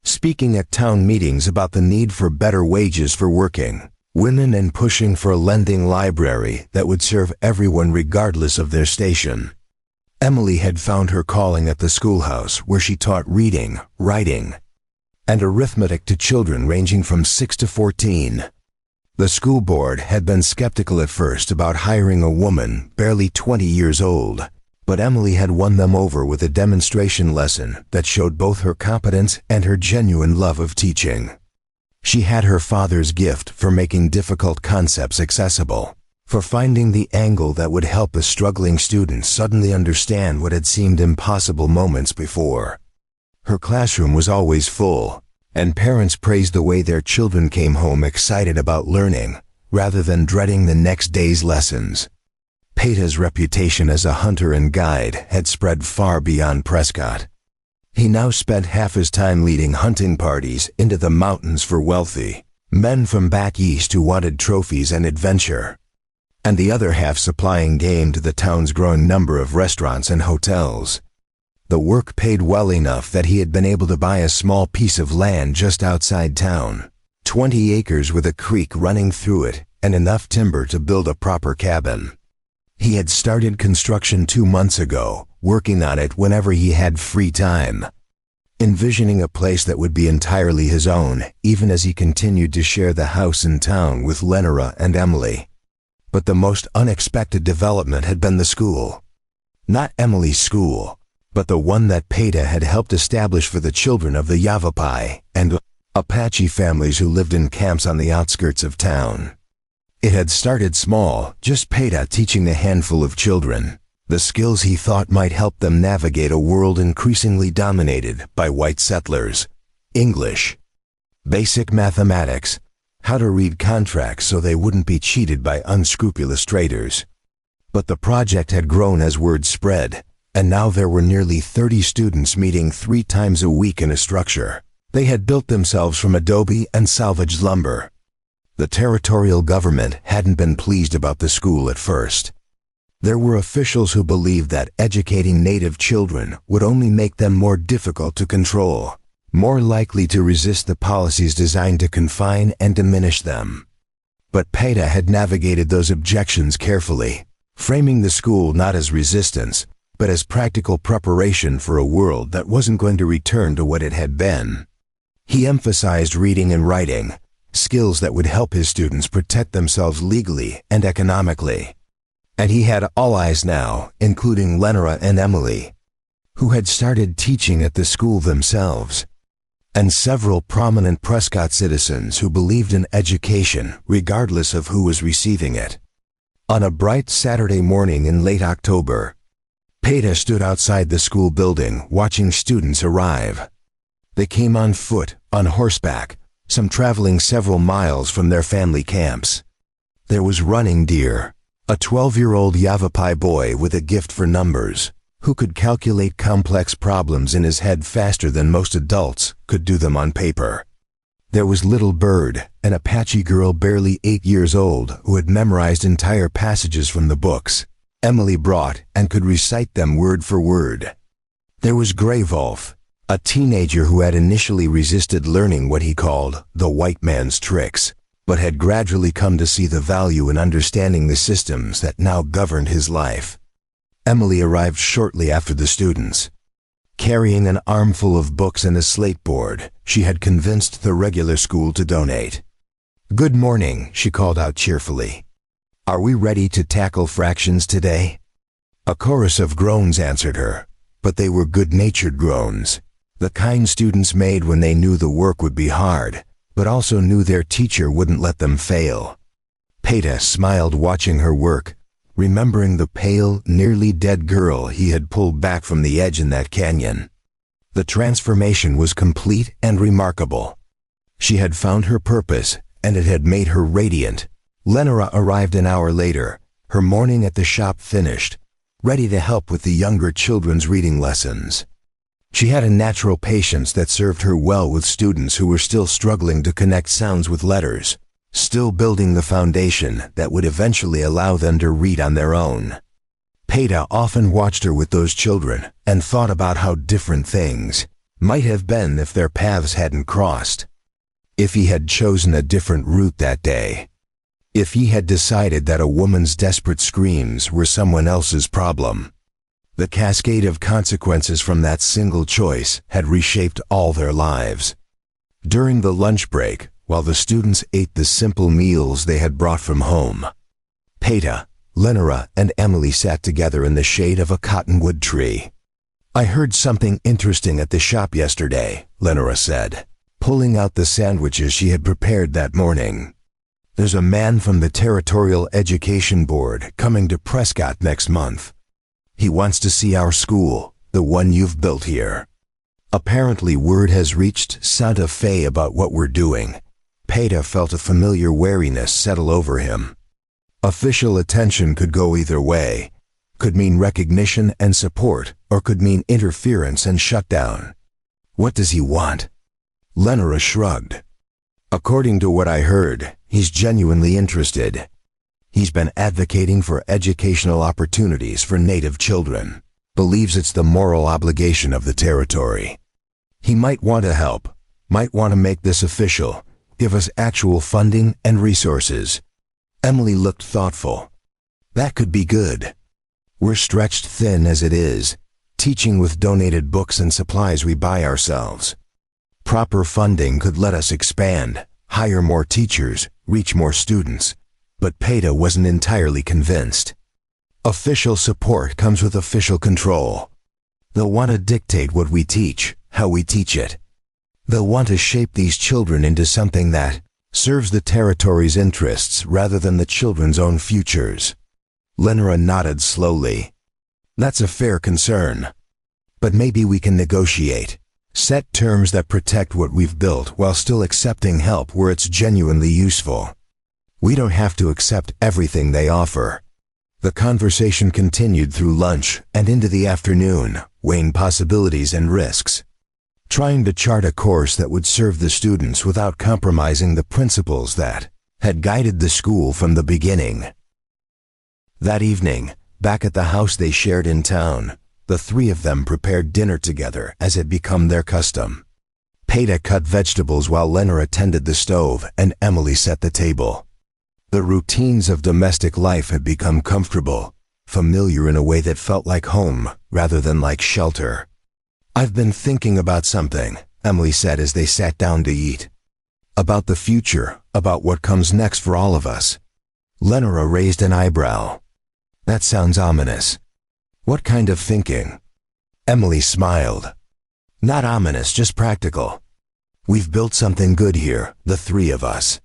speaking at town meetings about the need for better wages for working women and pushing for a lending library that would serve everyone regardless of their station. Emily had found her calling at the schoolhouse where she taught reading, writing, and arithmetic to children ranging from 6 to 14. The school board had been skeptical at first about hiring a woman barely 20 years old, but Emily had won them over with a demonstration lesson that showed both her competence and her genuine love of teaching. She had her father's gift for making difficult concepts accessible, for finding the angle that would help a struggling student suddenly understand what had seemed impossible moments before. Her classroom was always full, and parents praised the way their children came home excited about learning, rather than dreading the next day's lessons. Peita's reputation as a hunter and guide had spread far beyond Prescott. He now spent half his time leading hunting parties into the mountains for wealthy men from back east who wanted trophies and adventure, and the other half supplying game to the town's growing number of restaurants and hotels. The work paid well enough that he had been able to buy a small piece of land just outside town, 20 acres with a creek running through it and enough timber to build a proper cabin. He had started construction 2 months ago, working on it whenever he had free time, envisioning a place that would be entirely his own, even as he continued to share the house in town with Lenora and Emily. But the most unexpected development had been the school. Not Emily's school, but the one that Peita had helped establish for the children of the Yavapai and Apache families who lived in camps on the outskirts of town. It had started small, just Peita teaching a handful of children the skills he thought might help them navigate a world increasingly dominated by white settlers: English, basic mathematics, how to read contracts so they wouldn't be cheated by unscrupulous traders. But the project had grown as word spread, and now there were nearly 30 students meeting 3 times a week in a structure they had built themselves from adobe and salvaged lumber. The territorial government hadn't been pleased about the school at first. There were officials who believed that educating native children would only make them more difficult to control, more likely to resist the policies designed to confine and diminish them. But Peita had navigated those objections carefully, framing the school not as resistance, but as practical preparation for a world that wasn't going to return to what it had been. He emphasized reading and writing, skills that would help his students protect themselves legally and economically. And he had all eyes now, including Lenora and Emily, who had started teaching at the school themselves, and several prominent Prescott citizens who believed in education regardless of who was receiving it. On a bright Saturday morning in late October, Peita stood outside the school building watching students arrive. They came on foot, on horseback, some traveling several miles from their family camps. There was Running Deer, a 12-year-old Yavapai boy with a gift for numbers, who could calculate complex problems in his head faster than most adults could do them on paper. There was Little Bird, an Apache girl barely 8 years old who had memorized entire passages from the books Emily brought and could recite them word for word. There was Gray Wolf, a teenager who had initially resisted learning what he called the white man's tricks, but had gradually come to see the value in understanding the systems that now governed his life. Emily arrived shortly after the students. Carrying an armful of books and a slate board she had convinced the regular school to donate. "Good morning," she called out cheerfully. "Are we ready to tackle fractions today?" A chorus of groans answered her, but they were good-natured groans, the kind students made when they knew the work would be hard, but also knew their teacher wouldn't let them fail. Peter smiled watching her work, remembering the pale, nearly dead girl he had pulled back from the edge in that canyon. The transformation was complete and remarkable. She had found her purpose, and it had made her radiant. Lenora arrived an hour later, her morning at the shop finished, ready to help with the younger children's reading lessons. She had a natural patience that served her well with students who were still struggling to connect sounds with letters, still building the foundation that would eventually allow them to read on their own. Peter often watched her with those children and thought about how different things might have been if their paths hadn't crossed. If he had chosen a different route that day. If he had decided that a woman's desperate screams were someone else's problem. The cascade of consequences from that single choice had reshaped all their lives. During the lunch break, while the students ate the simple meals they had brought from home, Peter, Lenora, and Emily sat together in the shade of a cottonwood tree. "I heard something interesting at the shop yesterday," Lenora said, pulling out the sandwiches she had prepared that morning. "There's a man from the Territorial Education Board coming to Prescott next month. He wants to see our school, the one you've built here. Apparently word has reached Santa Fe about what we're doing." Peter felt a familiar wariness settle over him. Official attention could go either way, could mean recognition and support, or could mean interference and shutdown. "What does he want?" Lenora shrugged. "According to what I heard, he's genuinely interested. He's been advocating for educational opportunities for Native children, believes it's the moral obligation of the territory. He might want to help, might want to make this official, give us actual funding and resources." Emily looked thoughtful. "That could be good. We're stretched thin as it is, teaching with donated books and supplies we buy ourselves. Proper funding could let us expand, hire more teachers, reach more students." But Peter wasn't entirely convinced. Official support comes with official control. They'll want to dictate what we teach, how we teach it. They'll want to shape these children into something that serves the territory's interests rather than the children's own futures. Lenora nodded slowly. "That's a fair concern. But maybe we can negotiate. Set terms that protect what we've built while still accepting help where it's genuinely useful. We don't have to accept everything they offer." The conversation continued through lunch and into the afternoon, weighing possibilities and risks, trying to chart a course that would serve the students without compromising the principles that had guided the school from the beginning. That evening, back at the house they shared in town, the three of them prepared dinner together as had become their custom. Peter cut vegetables while Lenora tended the stove and Emily set the table. The routines of domestic life had become comfortable, familiar in a way that felt like home rather than like shelter. "I've been thinking about something," Emily said as they sat down to eat. "About the future, about what comes next for all of us." Lenora raised an eyebrow. "That sounds ominous." "What kind of thinking?" Emily smiled. "Not ominous, just practical. We've built something good here, the three of us.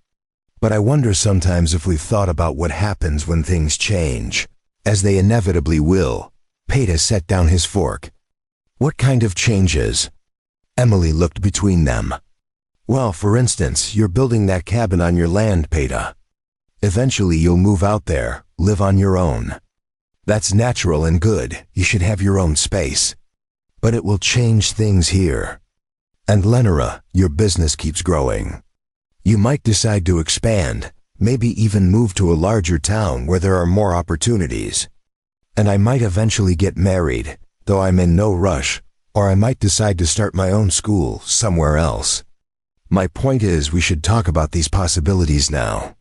But I wonder sometimes if we've thought about what happens when things change, as they inevitably will." Peter set down his fork. "What kind of changes?" Emily looked between them. "Well, for instance, you're building that cabin on your land, Peter. Eventually you'll move out there, live on your own. That's natural and good, you should have your own space. But it will change things here. And Lenora, your business keeps growing. You might decide to expand, maybe even move to a larger town where there are more opportunities. And I might eventually get married, though I'm in no rush, or I might decide to start my own school somewhere else. My point is we should talk about these possibilities now.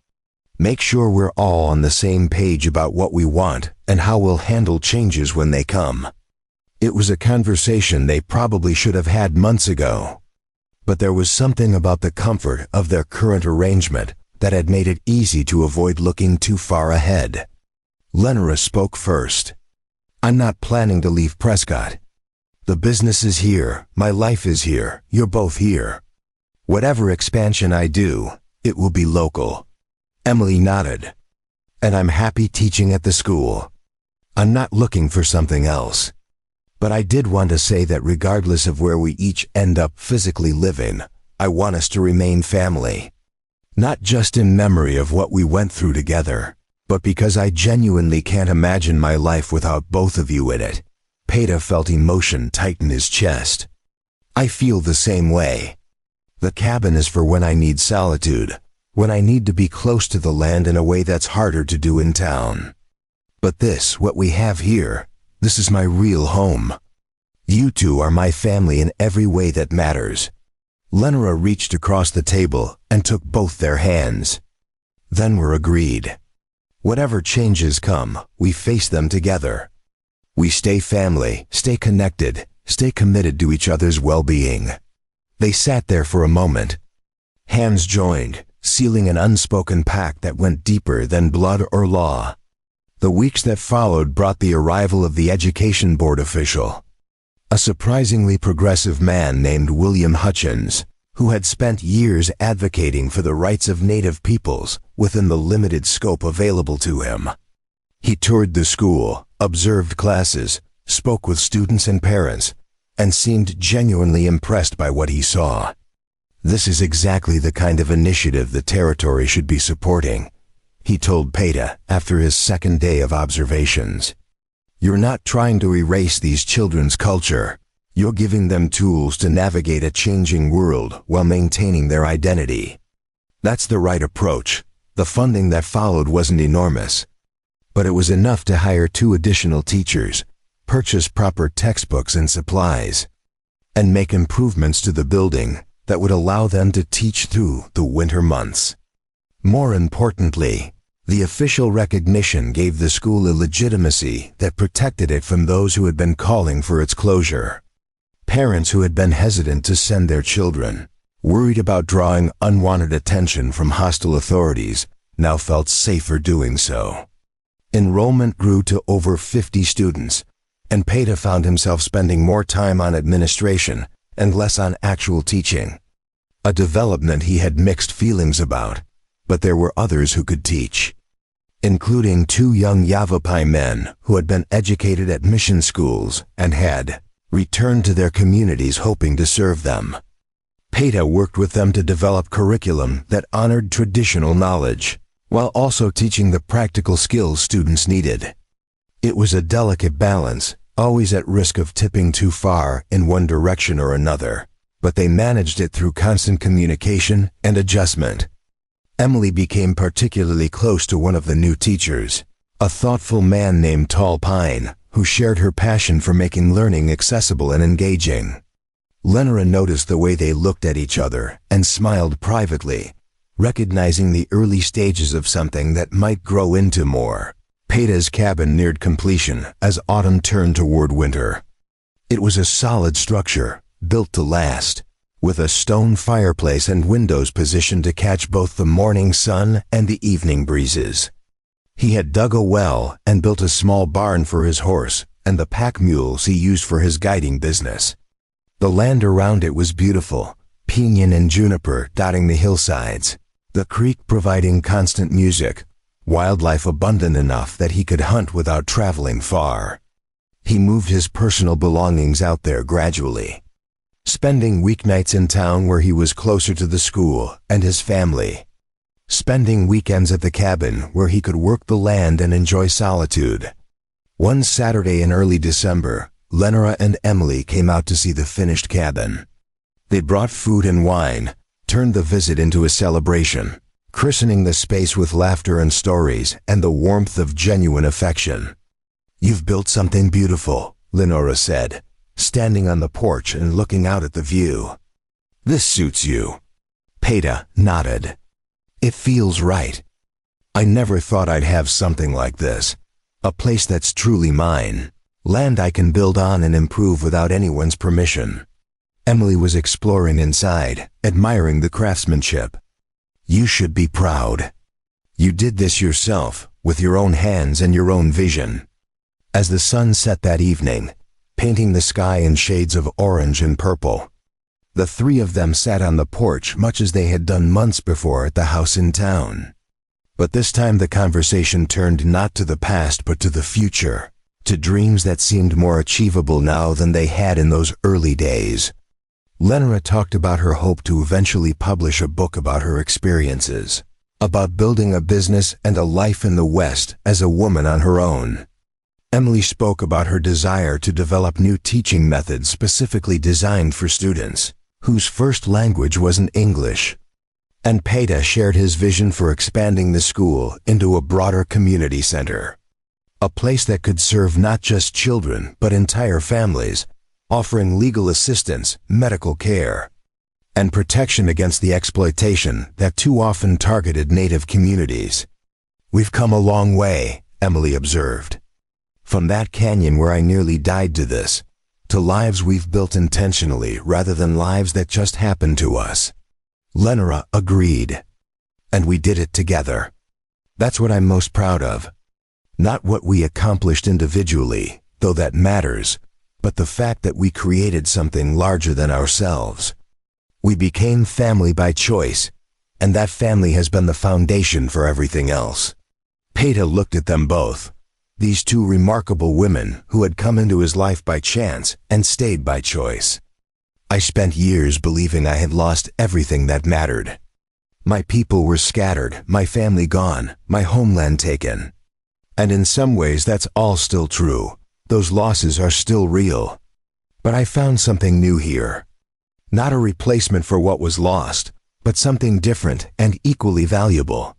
Make sure we're all on the same page about what we want and how we'll handle changes when they come." It was a conversation they probably should have had months ago. But there was something about the comfort of their current arrangement that had made it easy to avoid looking too far ahead. Lenora spoke first. "I'm not planning to leave Prescott. The business is here, my life is here, you're both here. Whatever expansion I do, it will be local." Emily nodded. "And I'm happy teaching at the school. I'm not looking for something else. But I did want to say that regardless of where we each end up physically living, I want us to remain family. Not just in memory of what we went through together, but because I genuinely can't imagine my life without both of you in it." Peta felt emotion tighten his chest. "I feel the same way. The cabin is for when I need solitude, when I need to be close to the land in a way that's harder to do in town. But this, what we have here, this is my real home. You two are my family in every way that matters." Lenora reached across the table and took both their hands. "Then we're agreed. Whatever changes come, we face them together. We stay family, stay connected, stay committed to each other's well-being." They sat there for a moment. Hands joined, sealing an unspoken pact that went deeper than blood or law. The weeks that followed brought the arrival of the Education Board official, a surprisingly progressive man named William Hutchins, who had spent years advocating for the rights of Native peoples within the limited scope available to him. He toured the school, observed classes, spoke with students and parents, and seemed genuinely impressed by what he saw. "This is exactly the kind of initiative the territory should be supporting," he told Peta after his second day of observations. "You're not trying to erase these children's culture. You're giving them tools to navigate a changing world while maintaining their identity. That's the right approach." The funding that followed wasn't enormous, but it was enough to hire 2 additional teachers, purchase proper textbooks and supplies, and make improvements to the building that would allow them to teach through the winter months. More importantly, the official recognition gave the school a legitimacy that protected it from those who had been calling for its closure. Parents who had been hesitant to send their children, worried about drawing unwanted attention from hostile authorities, now felt safer doing so. Enrollment grew to over 50 students, and Peta found himself spending more time on administration and less on actual teaching. A development he had mixed feelings about, but there were others who could teach, including 2 young Yavapai men who had been educated at mission schools and had returned to their communities hoping to serve them. Peta worked with them to develop curriculum that honored traditional knowledge, while also teaching the practical skills students needed. It was a delicate balance, always at risk of tipping too far in one direction or another, but they managed it through constant communication and adjustment. Emily became particularly close to one of the new teachers, a thoughtful man named Tall Pine, who shared her passion for making learning accessible and engaging. Lenora noticed the way they looked at each other and smiled privately, recognizing the early stages of something that might grow into more. Peta's cabin neared completion as autumn turned toward winter. It was a solid structure, built to last, with a stone fireplace and windows positioned to catch both the morning sun and the evening breezes. He had dug a well and built a small barn for his horse and the pack mules he used for his guiding business. The land around it was beautiful, pinyon and juniper dotting the hillsides, the creek providing constant music, wildlife abundant enough that he could hunt without traveling far. He moved his personal belongings out there gradually, spending weeknights in town where he was closer to the school and his family, spending weekends at the cabin where he could work the land and enjoy solitude. One Saturday in early December, Lenora and Emily came out to see the finished cabin. They brought food and wine, turned the visit into a celebration, christening the space with laughter and stories and the warmth of genuine affection. "You've built something beautiful," Lenora said, standing on the porch and looking out at the view. "This suits you." Peta nodded. "It feels right. I never thought I'd have something like this, a place that's truly mine. Land I can build on and improve without anyone's permission." Emily was exploring inside, admiring the craftsmanship. You should be proud. You did this yourself, with your own hands and your own vision. As the sun set that evening, painting the sky in shades of orange and purple, the three of them sat on the porch much as they had done months before at the house in town. But this time the conversation turned not to the past but to the future, to dreams that seemed more achievable now than they had in those early days. Lenora talked about her hope to eventually publish a book about her experiences, about building a business and a life in the West as a woman on her own. Emily spoke about her desire to develop new teaching methods specifically designed for students whose first language wasn't English. And Peta shared his vision for expanding the school into a broader community center, a place that could serve not just children but entire families, offering legal assistance, medical care, and protection against the exploitation that too often targeted Native communities. We've come a long way, Emily observed. From that canyon where I nearly died to this, to lives we've built intentionally rather than lives that just happened to us. Lenora agreed. And we did it together. That's what I'm most proud of. Not what we accomplished individually, though that matters, but the fact that we created something larger than ourselves. We became family by choice, and that family has been the foundation for everything else. Peta looked at them both, these two remarkable women who had come into his life by chance and stayed by choice. I spent years believing I had lost everything that mattered. My people were scattered, my family gone, my homeland taken. And in some ways that's all still true. Those losses are still real. But I found something new here. Not a replacement for what was lost, but something different and equally valuable.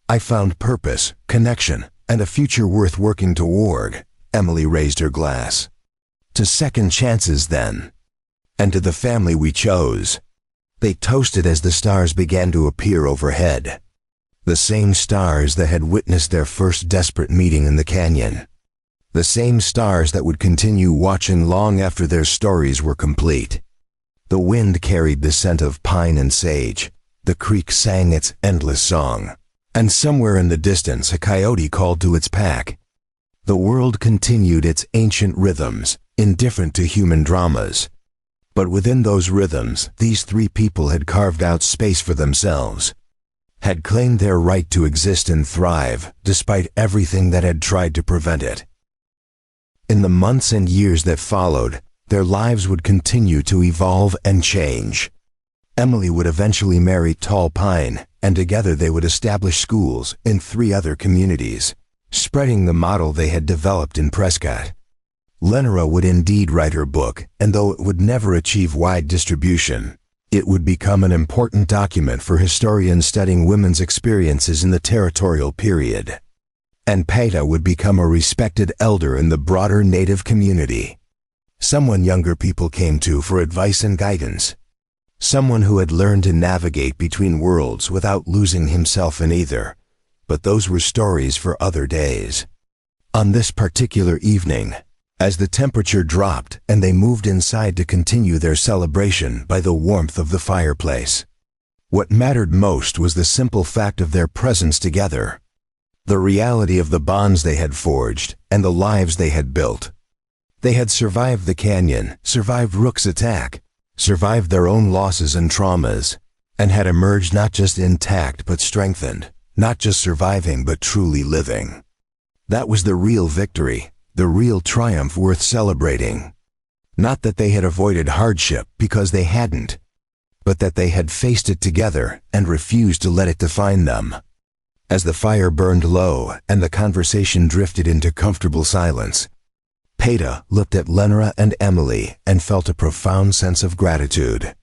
I found purpose, connection, and a future worth working toward. Emily raised her glass. To second chances, then. And to the family we chose. They toasted as the stars began to appear overhead. The same stars that had witnessed their first desperate meeting in the canyon. The same stars that would continue watching long after their stories were complete. The wind carried the scent of pine and sage. The creek sang its endless song. And somewhere in the distance a coyote called to its pack. The world continued its ancient rhythms, indifferent to human dramas. But within those rhythms, these three people had carved out space for themselves, had claimed their right to exist and thrive, despite everything that had tried to prevent it. In the months and years that followed, their lives would continue to evolve and change. Emily would eventually marry Tall Pine, and together they would establish schools in 3 other communities, spreading the model they had developed in Prescott. Lenora would indeed write her book, and though it would never achieve wide distribution, it would become an important document for historians studying women's experiences in the territorial period. And Peta would become a respected elder in the broader Native community. Someone younger people came to for advice and guidance. Someone who had learned to navigate between worlds without losing himself in either. But those were stories for other days. On this particular evening, as the temperature dropped and they moved inside to continue their celebration by the warmth of the fireplace, what mattered most was the simple fact of their presence together, the reality of the bonds they had forged and the lives they had built. They had survived the canyon, survived Rook's attack, survived their own losses and traumas, and had emerged not just intact but strengthened, not just surviving but truly living. That was the real victory, the real triumph worth celebrating. Not that they had avoided hardship, because they hadn't, but that they had faced it together and refused to let it define them. As the fire burned low and the conversation drifted into comfortable silence, Peta looked at Lenora and Emily and felt a profound sense of gratitude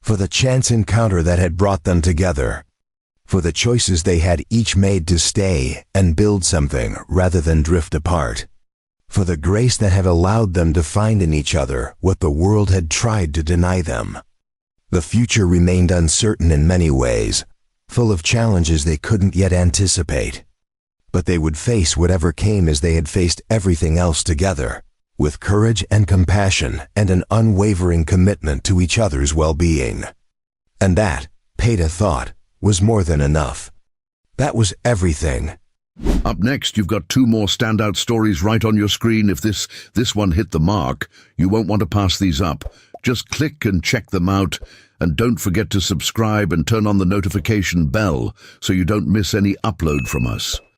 for the chance encounter that had brought them together, for the choices they had each made to stay and build something rather than drift apart, for the grace that had allowed them to find in each other what the world had tried to deny them. The future remained uncertain in many ways, full of challenges they couldn't yet anticipate. But they would face whatever came as they had faced everything else together, with courage and compassion and an unwavering commitment to each other's well-being. And that, Peta thought, was more than enough. That was everything. Up next, you've got two more standout stories right on your screen. If this one hit the mark, you won't want to pass these up. Just click and check them out. And don't forget to subscribe and turn on the notification bell so you don't miss any upload from us.